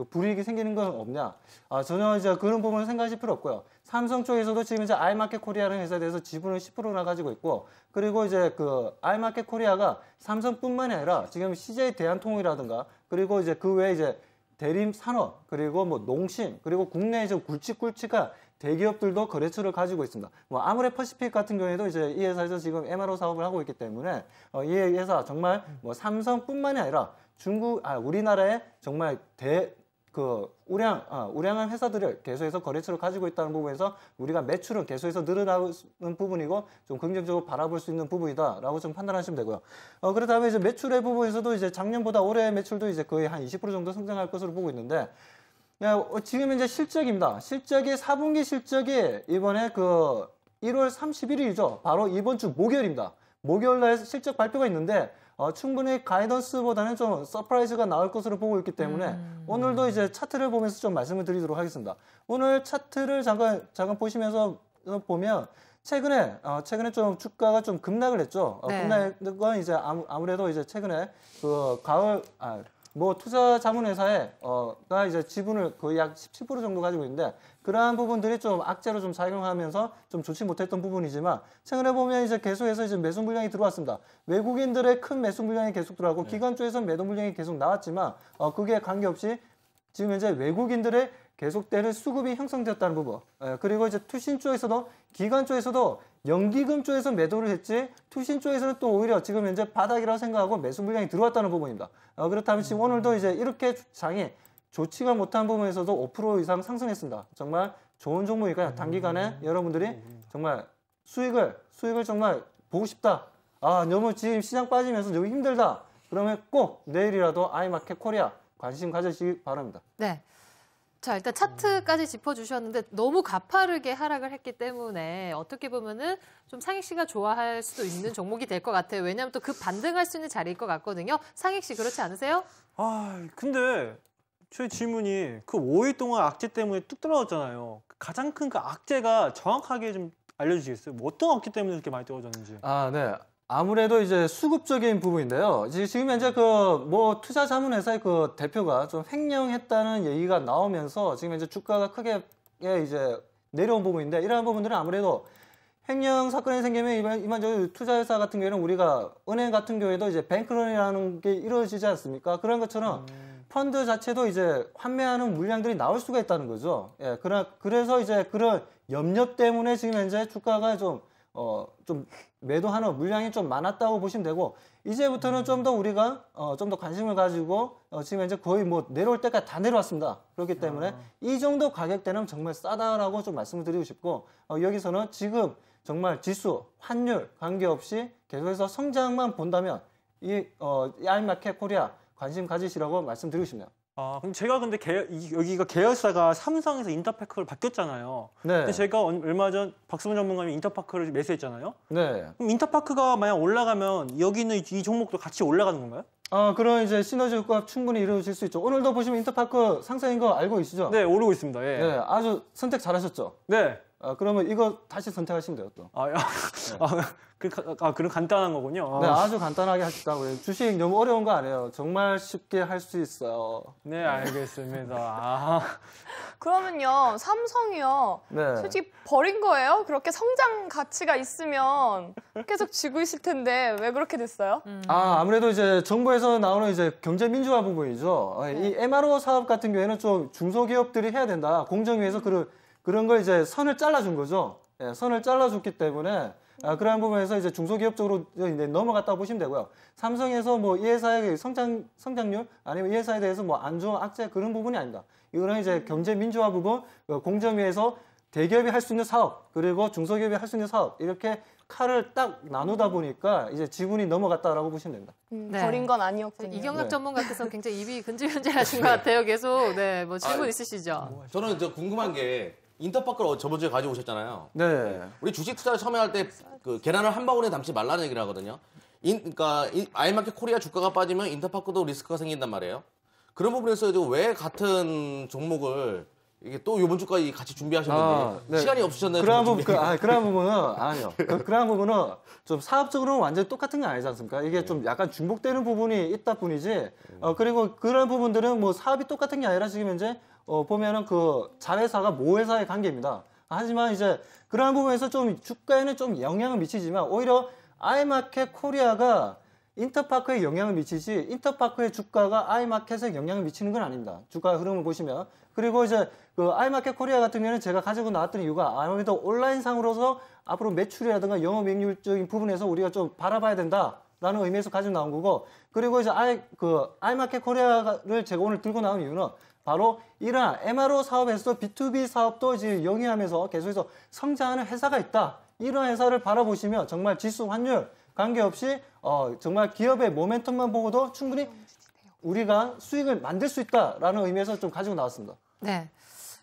[SPEAKER 2] 불이익이 생기는 건 없냐? 전혀 이제 그런 부분을 생각하실 필요 없고요. 삼성 쪽에서도 지금 이제 아이마켓 코리아라는 회사에 대해서 지분을 10%나 가지고 있고, 그리고 이제 아이마켓 코리아가 삼성뿐만이 아니라 지금 CJ 대한통운이라든가, 그리고 이제 그 외에 이제 대림 산업, 그리고 뭐 농심, 그리고 국내 이제 굵직굵직한 대기업들도 거래처를 가지고 있습니다. 뭐 아모레퍼시픽 같은 경우에도 이제 이 회사에서 지금 MRO 사업을 하고 있기 때문에 이 회사 정말 뭐 삼성뿐만이 아니라 우리나라에 정말 우량한 회사들을 계속해서 거래처를 가지고 있다는 부분에서 우리가 매출은 계속해서 늘어나는 부분이고 좀 긍정적으로 바라볼 수 있는 부분이다라고 좀 판단하시면 되고요. 그렇다면 이제 매출의 부분에서도 이제 작년보다 올해 매출도 이제 거의 한 20% 정도 성장할 것으로 보고 있는데, 지금 이제 실적입니다. 4분기 실적이 이번에 1월 31일이죠. 바로 이번 주 목요일입니다. 목요일 날 실적 발표가 있는데 충분히 가이던스보다는 좀 서프라이즈가 나올 것으로 보고 있기 때문에 오늘도 이제 차트를 보면서 좀 말씀을 드리도록 하겠습니다. 오늘 차트를 잠깐 보시면서 보면 최근에 좀 주가가 좀 급락을 했죠. 급락한 건 이제 아무래도 이제 최근에 투자 자문회사에 가 이제 지분을 거의 약 17% 정도 가지고 있는데 그러한 부분들이 좀 악재로 좀 작용하면서 좀 좋지 못했던 부분이지만 최근에 보면 이제 계속해서 이제 매수 물량이 들어왔습니다. 외국인들의 큰 매수 물량이 계속 들어왔고 기관 쪽에서 매도 물량이 계속 나왔지만 그게 관계없이 지금 현재 외국인들의 계속되는 수급이 형성되었다는 부분. 그리고 이제 투신 쪽에서도 기관 쪽에서도 연기금 쪽에서 매도를 했지 투신 쪽에서는 또 오히려 지금 현재 바닥이라고 생각하고 매수 물량이 들어왔다는 부분입니다. 그렇다면 지금 오늘도 이제 이렇게 장이 좋지가 못한 부분에서도 5% 이상 상승했습니다. 정말 좋은 종목이니까요. 단기간에 여러분들이 정말 수익을 정말 보고 싶다. 너무 지금 시장 빠지면서 너무 힘들다. 그러면 꼭 내일이라도 아이마켓 코리아 관심 가지시기 바랍니다.
[SPEAKER 1] 네. 자, 일단 차트까지 짚어주셨는데 너무 가파르게 하락을 했기 때문에 어떻게 보면은 좀 상익 씨가 좋아할 수도 있는 종목이 될 것 같아요. 왜냐하면 또 그 반등할 수 있는 자리일 것 같거든요. 상익 씨 그렇지 않으세요?
[SPEAKER 11] 근데 제 질문이 5일 동안 악재 때문에 뚝 떨어졌잖아요. 가장 큰 악재가 정확하게 좀 알려주시겠어요? 뭐 어떤 악재 때문에 이렇게 많이 떨어졌는지.
[SPEAKER 2] 네. 아무래도 이제 수급적인 부분인데요. 지금 현재 투자 자문회사의 대표가 좀 횡령했다는 얘기가 나오면서 지금 현재 주가가 크게 이제 내려온 부분인데 이러한 부분들은 아무래도 횡령 사건이 생기면 이만저만 투자회사 같은 경우에는 우리가 은행 같은 경우에도 이제 뱅크런이라는 게 이루어지지 않습니까? 그런 것처럼 펀드 자체도 이제 환매하는 물량들이 나올 수가 있다는 거죠. 그래서 이제 그런 염려 때문에 지금 현재 주가가 좀 매도하는 물량이 좀 많았다고 보시면 되고 이제부터는 좀 더 우리가 좀 더 관심을 가지고 지금 현재 거의 뭐 내려올 때까지 다 내려왔습니다. 그렇기 때문에 이 정도 가격대는 정말 싸다라고 좀 말씀을 드리고 싶고 여기서는 지금 정말 지수, 환율 관계없이 계속해서 성장만 본다면 이 아이마켓 코리아 관심 가지시라고 말씀드리고 싶네요.
[SPEAKER 11] 근데 제가 여기가 계열사가 삼성에서 인터파크로 바뀌었잖아요.
[SPEAKER 2] 네.
[SPEAKER 11] 근데 제가 얼마 전 박수문 전문가님이 인터파크를 매수했잖아요.
[SPEAKER 2] 네.
[SPEAKER 11] 그럼 인터파크가 만약 올라가면 여기 있는 이 종목도 같이 올라가는 건가요?
[SPEAKER 2] 그런 이제 시너지 효과 충분히 이루어질 수 있죠. 오늘도 보시면 인터파크 상승인 거 알고 계시죠?
[SPEAKER 11] 네, 오르고 있습니다. 예.
[SPEAKER 2] 네, 아주 선택 잘하셨죠?
[SPEAKER 11] 네.
[SPEAKER 2] 그러면 이거 다시 선택하시면 돼요, 또.
[SPEAKER 11] 그런 간단한 거군요.
[SPEAKER 2] 네, 아주 간단하게 하셨다고요. 주식 너무 어려운 거 아니에요. 정말 쉽게 할 수 있어요.
[SPEAKER 11] 네, 알겠습니다.
[SPEAKER 8] 그러면요, 삼성이요.
[SPEAKER 2] 네.
[SPEAKER 8] 솔직히 버린 거예요? 그렇게 성장 가치가 있으면 계속 쥐고 있을 텐데 왜 그렇게 됐어요?
[SPEAKER 2] 아무래도 이제 정부에서 나오는 이제 경제 민주화 부분이죠. 이 MRO 사업 같은 경우에는 좀 중소기업들이 해야 된다. 공정위에서 그런 걸 이제 선을 잘라준 거죠. 예, 선을 잘라줬기 때문에 그러한 부분에서 이제 중소기업 쪽으로 이제 넘어갔다고 보시면 되고요. 삼성에서 뭐 이 회사의 성장률 아니면 이 회사에 대해서 뭐 안 좋은 악재 그런 부분이 아닙니다. 이거는 이제 경제 민주화 부분, 공정위에서 대기업이 할 수 있는 사업 그리고 중소기업이 할 수 있는 사업 이렇게 칼을 딱 나누다 보니까 이제 지분이 넘어갔다라고 보시면 됩니다.
[SPEAKER 1] 네.
[SPEAKER 8] 버린 건 아니었군요.
[SPEAKER 1] 이경락
[SPEAKER 2] 네.
[SPEAKER 1] 전문가께서 굉장히 입이 근질근질하신 것 같아요. 계속 뭐 질문 있으시죠?
[SPEAKER 4] 저는 궁금한 게 인터파크를 저번 주에 가지고 오셨잖아요.
[SPEAKER 2] 네.
[SPEAKER 4] 우리 주식 투자를 처음에 할 때 그 계란을 한 바구니에 담지 말라는 얘기를 하거든요. 그러니까 아이마켓 코리아 주가가 빠지면 인터파크도 리스크가 생긴단 말이에요. 그런 부분에서 왜 같은 종목을 이게 또 이번 주까지 같이 준비하셨는데
[SPEAKER 2] 네.
[SPEAKER 4] 시간이 없으셨나요?
[SPEAKER 2] 그러한 부분은 아니요. 그러한 부분은 좀 사업적으로는 완전히 똑같은 게 아니지 않습니까? 이게 좀 약간 중복되는 부분이 있다 뿐이지. 그리고 그런 부분들은 뭐 사업이 똑같은 게 아니라 지금 현재 보면은 그 자회사가 모회사의 관계입니다. 하지만 이제 그러한 부분에서 좀 주가에는 좀 영향을 미치지만 오히려 아이마켓 코리아가 인터파크에 영향을 미치지 인터파크의 주가가 아이마켓에 영향을 미치는 건 아닙니다. 주가 흐름을 보시면. 그리고 이제 그 아이마켓 코리아 같은 경우는 제가 가지고 나왔던 이유가 아무래도 온라인상으로서 앞으로 매출이라든가 영업이익률적인 부분에서 우리가 좀 바라봐야 된다라는 의미에서 가지고 나온 거고, 그리고 이제 아이마켓 코리아를 제가 오늘 들고 나온 이유는 바로 이러한 MRO 사업에서 B2B 사업도 이제 영위하면서 계속해서 성장하는 회사가 있다. 이런 회사를 바라보시면 정말 지수 환율 관계없이 정말 기업의 모멘텀만 보고도 충분히 우리가 수익을 만들 수 있다라는 의미에서 좀 가지고 나왔습니다.
[SPEAKER 1] 네.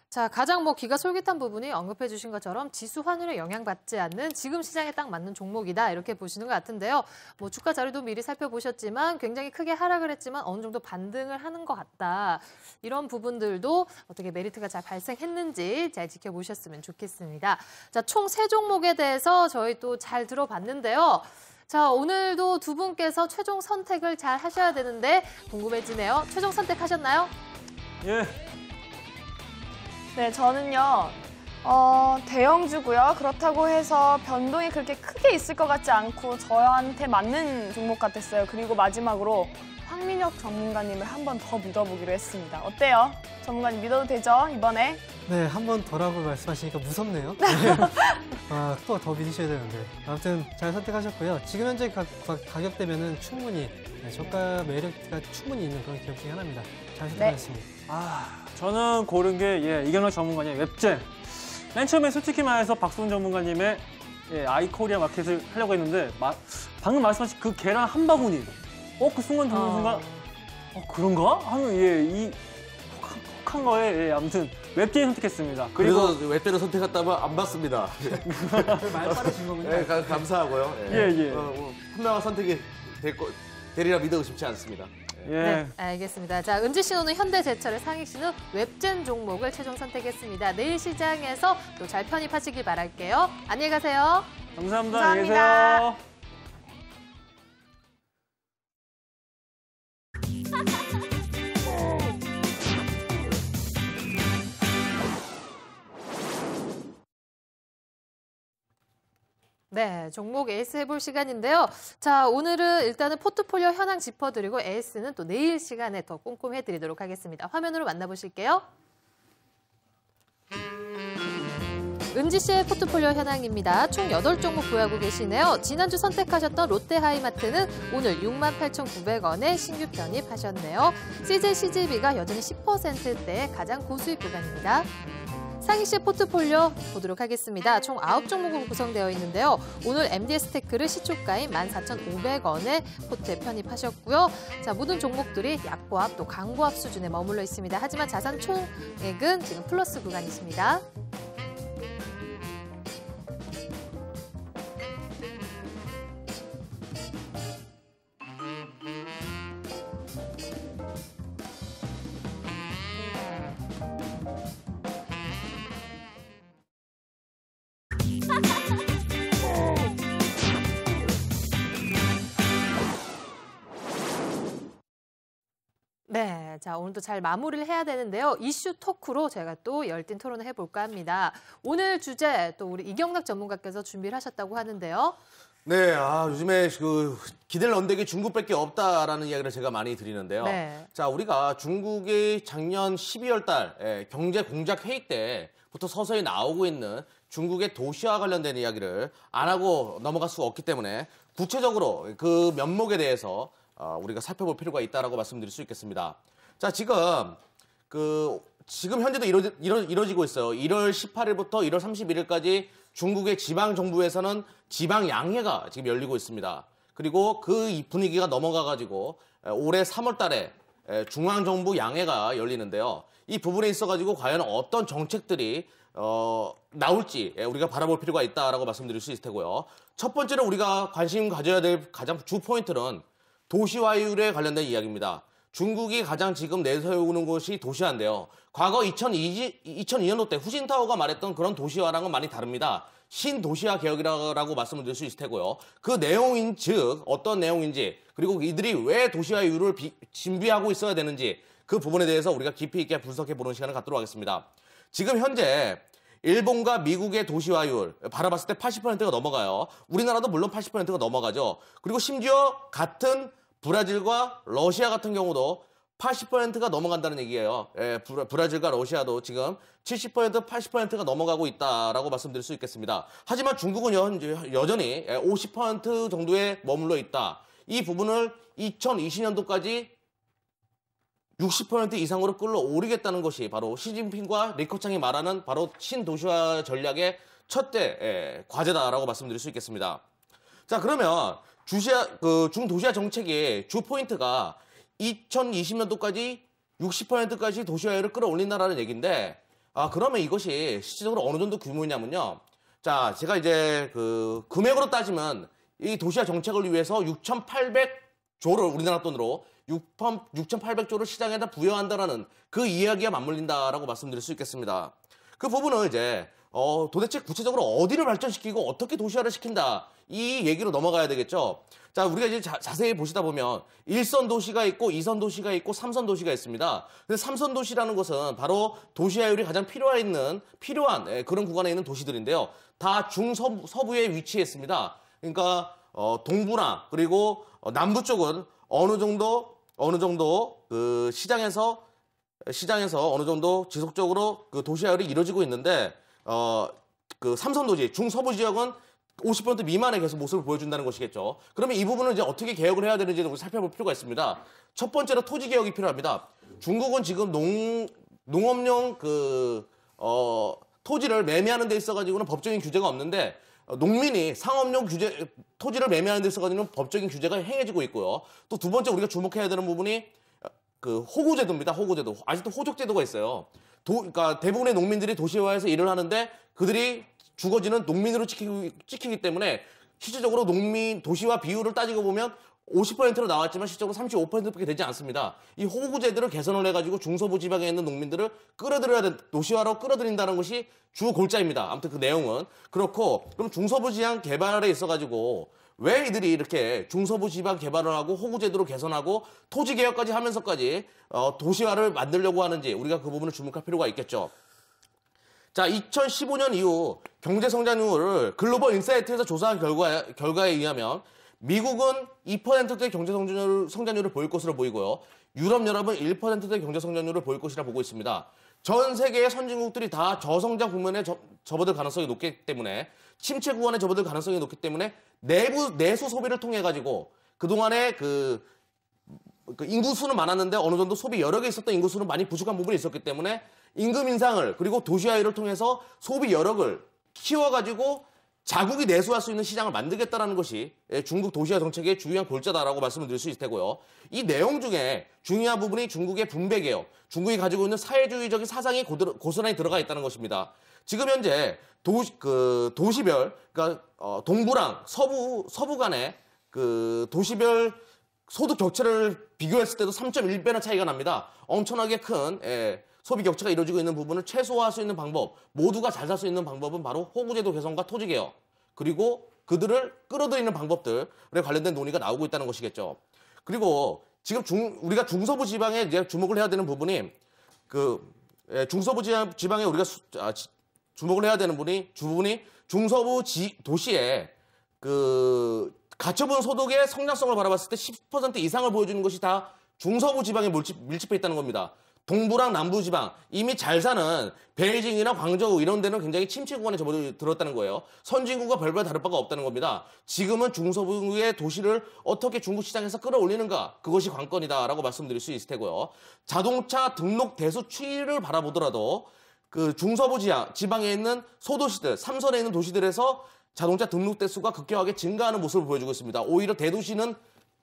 [SPEAKER 1] 자, 가장 귀가 솔깃한 부분이 언급해 주신 것처럼 지수 환율에 영향받지 않는 지금 시장에 딱 맞는 종목이다 이렇게 보시는 것 같은데요. 주가 자료도 미리 살펴보셨지만 굉장히 크게 하락을 했지만 어느 정도 반등을 하는 것 같다. 이런 부분들도 어떻게 메리트가 잘 발생했는지 잘 지켜보셨으면 좋겠습니다. 자, 총 3종목에 대해서 저희 또 잘 들어봤는데요. 자, 오늘도 두 분께서 최종 선택을 잘 하셔야 되는데 궁금해지네요. 최종 선택하셨나요?
[SPEAKER 11] 예.
[SPEAKER 8] 네, 저는요, 대형주고요. 그렇다고 해서 변동이 그렇게 크게 있을 것 같지 않고 저한테 맞는 종목 같았어요. 그리고 마지막으로 황민혁 전문가님을 한 번 더 믿어보기로 했습니다. 어때요? 전문가님 믿어도 되죠, 이번에?
[SPEAKER 3] 네, 한 번 더라고 말씀하시니까 무섭네요. 또 더 믿으셔야 되는데. 아무튼 잘 선택하셨고요. 지금 현재 가격대면은 충분히 저가 매력가 충분히 있는 그런 기업 중에 하나입니다. 잘 선택하셨습니다.
[SPEAKER 11] 저는 고른 게 이경락 전문가님 웹젠. 맨 처음에 솔직히 말해서 박수훈 전문가님의 아이코리아 마켓을 하려고 했는데 방금 말씀하신 그 계란 한 바구니. 그 순간 듣는 순간 그런가? 하는 이 혹한 거에 아무튼 웹젠 선택했습니다.
[SPEAKER 4] 그리고 웹젠을 선택했다면 안 받습니다.
[SPEAKER 3] 말 빠르신 거군요.
[SPEAKER 4] 네, 감사하고요. 현명한 선택이 되리라 믿어 의심치 않습니다.
[SPEAKER 1] 네, 알겠습니다. 자, 은지 씨는 현대제철의 상익 씨는 웹젠 종목을 최종 선택했습니다. 내일 시장에서 또 잘 편입하시길 바랄게요. 안녕히 가세요.
[SPEAKER 11] 감사합니다.
[SPEAKER 8] 감사합니다.
[SPEAKER 11] 안녕히 계세요.
[SPEAKER 1] 네, 종목 에이스 해볼 시간인데요. 자, 오늘은 일단은 포트폴리오 현황 짚어드리고 에이스는 또 내일 시간에 더 꼼꼼히 해드리도록 하겠습니다. 화면으로 만나보실게요. 은지 씨의 포트폴리오 현황입니다. 총 8종목 보유하고 계시네요. 지난주 선택하셨던 롯데하이마트는 오늘 68,900원에 신규 편입하셨네요. CJ CGV가 여전히 10%대의 가장 고수익 구간입니다. 상희씨의 포트폴리오 보도록 하겠습니다. 총 9종목으로 구성되어 있는데요. 오늘 MDS테크를 시초가인 14,500원에 포트에 편입하셨고요. 자, 모든 종목들이 약보합 또 강보합 수준에 머물러 있습니다. 하지만 자산 총액은 지금 플러스 구간이십니다. 네, 자 오늘도 잘 마무리를 해야 되는데요. 이슈 토크로 제가 또 열띤 토론을 해볼까 합니다. 오늘 주제 또 우리 이경락 전문가께서 준비를 하셨다고 하는데요.
[SPEAKER 4] 네, 요즘에 그 기댈 언덕이 중국밖에 없다라는 이야기를 제가 많이 드리는데요.
[SPEAKER 1] 네.
[SPEAKER 4] 자, 우리가 중국이 작년 12월 달 경제 공작 회의 때부터 서서히 나오고 있는 중국의 도시화 관련된 이야기를 안 하고 넘어갈 수가 없기 때문에 구체적으로 그 면목에 대해서 우리가 살펴볼 필요가 있다라고 말씀드릴 수 있겠습니다. 자, 지금 현재도 이뤄지고 있어요. 1월 18일부터 1월 31일까지 중국의 지방 정부에서는 지방 양회가 지금 열리고 있습니다. 그리고 그 분위기가 넘어가가지고 올해 3월 달에 중앙 정부 양회가 열리는데요. 이 부분에 있어가지고 과연 어떤 정책들이 나올지 우리가 바라볼 필요가 있다라고 말씀드릴 수 있을 테고요. 첫 번째로 우리가 관심 가져야 될 가장 주 포인트는 도시화율에 관련된 이야기입니다. 중국이 가장 지금 내세우는 것이 도시화인데요. 과거 2002년도 때 후진타오가 말했던 그런 도시화랑은 많이 다릅니다. 신도시화 개혁이라고 말씀을 드릴 수 있을 테고요. 그 내용인 즉 어떤 내용인지 그리고 이들이 왜 도시화율을 준비하고 있어야 되는지 그 부분에 대해서 우리가 깊이 있게 분석해보는 시간을 갖도록 하겠습니다. 지금 현재 일본과 미국의 도시화율 바라봤을 때 80%가 넘어가요. 우리나라도 물론 80%가 넘어가죠. 그리고 심지어 같은 브라질과 러시아 같은 경우도 80%가 넘어간다는 얘기예요. 브라질과 러시아도 지금 70%, 80%가 넘어가고 있다라고 말씀드릴 수 있겠습니다. 하지만 중국은 여전히 50% 정도에 머물러 있다. 이 부분을 2020년도까지 60% 이상으로 끌어올리겠다는 것이 바로 시진핑과 리커창이 말하는 바로 신도시화 전략의 첫째 과제다라고 말씀드릴 수 있겠습니다. 자, 그러면 중도시화 정책의 주 포인트가 2020년도까지 60%까지 도시화율을 끌어올린다라는 얘기인데, 그러면 이것이 실질적으로 어느 정도 규모냐면요. 자, 제가 이제 금액으로 따지면 이 도시화 정책을 위해서 6,800조를 우리나라 돈으로 6,800조를 시장에다 부여한다라는 그 이야기가 맞물린다라고 말씀드릴 수 있겠습니다. 그 부분은 이제 도대체 구체적으로 어디를 발전시키고 어떻게 도시화를 시킨다 이 얘기로 넘어가야 되겠죠. 자, 우리가 이제 자세히 보시다 보면 1선 도시가 있고 2선 도시가 있고 3선 도시가 있습니다. 근데 3선 도시라는 것은 바로 도시화율이 가장 필요한 그런 구간에 있는 도시들인데요. 다 중서부에 위치해 있습니다. 그러니까 동부나 그리고 남부 쪽은 어느 정도 그 시장에서 어느 정도 지속적으로 그 도시화율이 이루어지고 있는데 그 3선 도시 중서부 지역은 50% 미만의 계속 모습을 보여준다는 것이겠죠. 그러면 이 부분은 이제 어떻게 개혁을 해야 되는지를 살펴볼 필요가 있습니다. 첫 번째로 토지 개혁이 필요합니다. 중국은 지금 농업용 토지를 매매하는 데 있어가지고는 법적인 규제가 없는데 농민이 상업용 토지를 매매하는 데 있어가지고는 법적인 규제가 행해지고 있고요. 또 두 번째 우리가 주목해야 되는 부분이 그 호구제도입니다. 호구제도. 아직도 호적제도가 있어요. 그러니까 대부분의 농민들이 도시화에서 일을 하는데 그들이 주거지는 농민으로 찍히기 때문에 실질적으로 도시화 비율을 따지고 보면 50%로 나왔지만 실제로 35%밖에 되지 않습니다. 이 호구제도를 개선을 해가지고 중서부 지방에 있는 농민들을 도시화로 끌어들인다는 것이 주 골자입니다. 아무튼 그 내용은 그렇고, 그럼 중서부 지방 개발에 있어가지고 왜 이들이 이렇게 중서부 지방 개발을 하고 호구제도로 개선하고 토지 개혁까지 하면서까지 도시화를 만들려고 하는지 우리가 그 부분을 주목할 필요가 있겠죠. 자, 2015년 이후 경제 성장률을 글로벌 인사이트에서 조사한 결과에 의하면 미국은 2%대 경제 성장률을 보일 것으로 보이고요. 유럽연합은 1%대 경제 성장률을 보일 것이라 보고 있습니다. 전 세계의 선진국들이 다 저성장 국면에 접어들 가능성이 높기 때문에, 침체 구간에 접어들 가능성이 높기 때문에 내수 소비를 통해 가지고 그동안에 그 인구수는 많았는데 어느 정도 소비 여력에 있었던 인구수는 많이 부족한 부분이 있었기 때문에 임금 인상을 그리고 도시화를 통해서 소비 여력을 키워가지고 자국이 내수할 수 있는 시장을 만들겠다는 것이 중국 도시화 정책의 중요한 골자다라고 말씀을 드릴 수 있을 테고요. 이 내용 중에 중요한 부분이 중국의 분배 개혁, 중국이 가지고 있는 사회주의적인 사상이 고스란히 들어가 있다는 것입니다. 지금 현재 도시별, 그러니까 동부랑 서부 간의 그 도시별 소득 격차를 비교했을 때도 3.1배나 차이가 납니다. 엄청나게 큰 소비 격차가 이루어지고 있는 부분을 최소화할 수 있는 방법, 모두가 잘 살 수 있는 방법은 바로 호구제도 개선과 토지개혁, 그리고 그들을 끌어들이는 방법들에 관련된 논의가 나오고 있다는 것이겠죠. 그리고 지금 우리가 중서부 지방에 이제 주목을 해야 되는 부분이 중서부 지방에 우리가 주목을 해야 되는 부분이 중서부 도시에 가처분 소득의 성장성을 바라봤을 때 10% 이상을 보여주는 것이 다 중서부 지방에 밀집해 있다는 겁니다. 동부랑 남부 지방, 이미 잘 사는 베이징이나 광저우 이런 데는 굉장히 침체 구간에 접어들었다는 거예요. 선진국과 별반 다를 바가 없다는 겁니다. 지금은 중서부의 도시를 어떻게 중국 시장에서 끌어올리는가, 그것이 관건이다라고 말씀드릴 수 있을 테고요. 자동차 등록 대수 추이를 바라보더라도 그 중서부 지방에 있는 소도시들, 3선에 있는 도시들에서 자동차 등록 대수가 급격하게 증가하는 모습을 보여주고 있습니다. 오히려 대도시는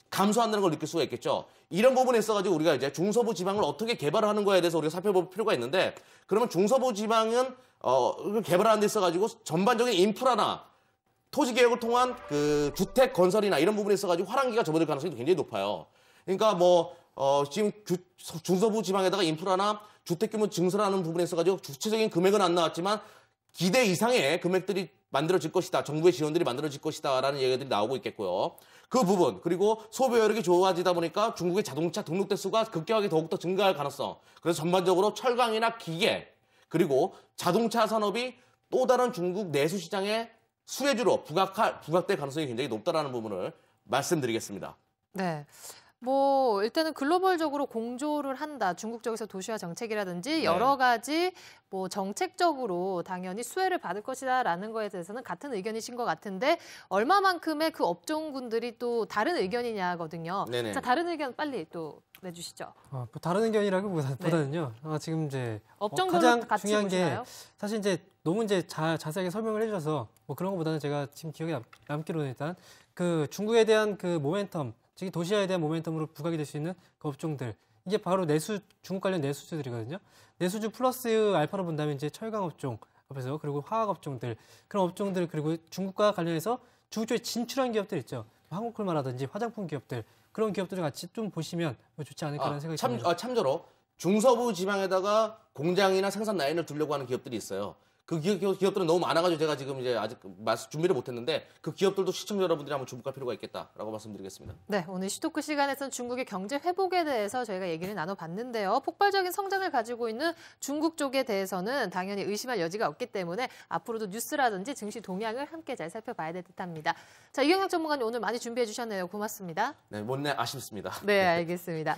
[SPEAKER 4] 감소한다는 걸 느낄 수가 있겠죠. 이런 부분에 있어가지고 우리가 이제 중서부 지방을 어떻게 개발하는 거에 대해서 우리가 살펴볼 필요가 있는데, 그러면 중서부 지방은 개발하는 데 있어가지고 전반적인 인프라나 토지 개혁을 통한 그 주택 건설이나 이런 부분에 있어가지고 화랑기가 접어들 가능성이 굉장히 높아요. 그러니까 지금 중서부 지방에다가 인프라나 주택 규모 증설하는 부분에 있어가지고 구체적인 금액은 안 나왔지만 기대 이상의 금액들이 만들어질 것이다. 정부의 지원들이 만들어질 것이다. 라는 얘기들이 나오고 있겠고요. 그 부분, 그리고 소비 여력이 좋아지다 보니까 중국의 자동차 등록 대수가 급격하게 더욱더 증가할 가능성. 그래서 전반적으로 철강이나 기계, 그리고 자동차 산업이 또 다른 중국 내수 시장의 수혜주로 부각될 가능성이 굉장히 높다라는 부분을 말씀드리겠습니다.
[SPEAKER 1] 네. 일단은 글로벌적으로 공조를 한다. 중국 쪽에서 도시화 정책이라든지 여러 가지 정책적으로 당연히 수혜를 받을 것이다라는 거에 대해서는 같은 의견이신 것 같은데, 얼마만큼의 그 업종군들이 또 다른 의견이냐거든요.
[SPEAKER 4] 네네.
[SPEAKER 1] 자, 다른 의견 빨리 또 내주시죠.
[SPEAKER 3] 다른 의견이라기보다는요. 지금 이제
[SPEAKER 1] 업종별로
[SPEAKER 3] 가장
[SPEAKER 1] 같이
[SPEAKER 3] 중요한
[SPEAKER 1] 보시나요?
[SPEAKER 3] 게 사실 이제 너무 이제 자세하게 설명을 해주셔서 그런 것보다는 제가 지금 기억에 남기로는 일단 그 중국에 대한 그 모멘텀, 즉 도시화에 대한 모멘텀으로 부각이 될 수 있는 그 업종들, 이게 바로 중국 관련 내수주들이거든요. 내수주 플러스 알파로 본다면 이제 철강 업종 앞에서, 그리고 화학 업종들, 그런 업종들, 그리고 중국과 관련해서 중국 쪽에 진출한 기업들 있죠. 한국콜마라든지 화장품 기업들, 그런 기업들을 같이 좀 보시면 좋지 않을까라는 생각이 듭니다.
[SPEAKER 4] 참조로 중서부 지방에다가 공장이나 생산 라인을 두려고 하는 기업들이 있어요. 그 기업들은 너무 많아가지고 제가 지금 이제 아직 준비를 못했는데, 그 기업들도 시청자 여러분들이 한번 주목할 필요가 있겠다라고 말씀드리겠습니다.
[SPEAKER 1] 네, 오늘 시토크 시간에서는 중국의 경제 회복에 대해서 저희가 얘기를 나눠봤는데요. 폭발적인 성장을 가지고 있는 중국 쪽에 대해서는 당연히 의심할 여지가 없기 때문에 앞으로도 뉴스라든지 증시 동향을 함께 잘 살펴봐야 될 듯합니다. 자, 이경영 전문가님 오늘 많이 준비해 주셨네요. 고맙습니다.
[SPEAKER 4] 네, 못내 아쉽습니다.
[SPEAKER 1] 네, 알겠습니다.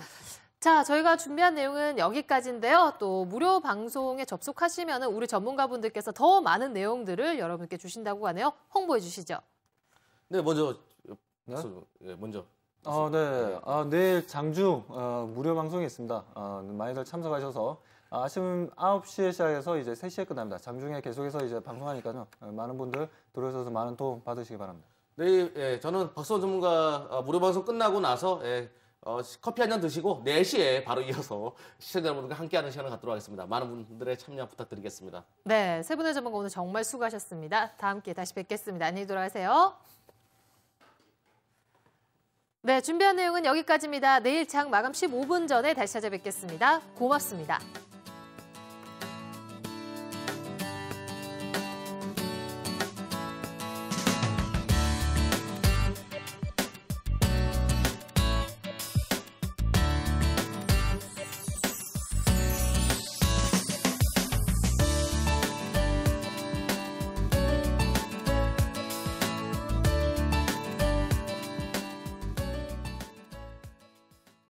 [SPEAKER 1] 자, 저희가 준비한 내용은 여기까지인데요. 또 무료 방송에 접속하시면 우리 전문가분들께서 더 많은 내용들을 여러분께 주신다고 하네요. 홍보해 주시죠.
[SPEAKER 4] 네, 먼저.
[SPEAKER 2] 내일 장중 무료 방송이 있습니다. 많이들 참석하셔서 아침 9시에 시작해서 이제 3시에 끝납니다. 장중에 계속해서 이제 방송하니까요. 많은 분들 들어오셔서 많은 도움 받으시기 바랍니다.
[SPEAKER 4] 네, 저는 박수원 전문가 무료 방송 끝나고 나서 커피 한 잔 드시고 4시에 바로 이어서 시청자 여러분들과 함께하는 시간을 갖도록 하겠습니다. 많은 분들의 참여 부탁드리겠습니다.
[SPEAKER 1] 네, 세 분의 전문가 오늘 정말 수고하셨습니다. 다음 기회에 다시 뵙겠습니다. 안녕히 돌아가세요. 네, 준비한 내용은 여기까지입니다. 내일 장 마감 15분 전에 다시 찾아뵙겠습니다. 고맙습니다.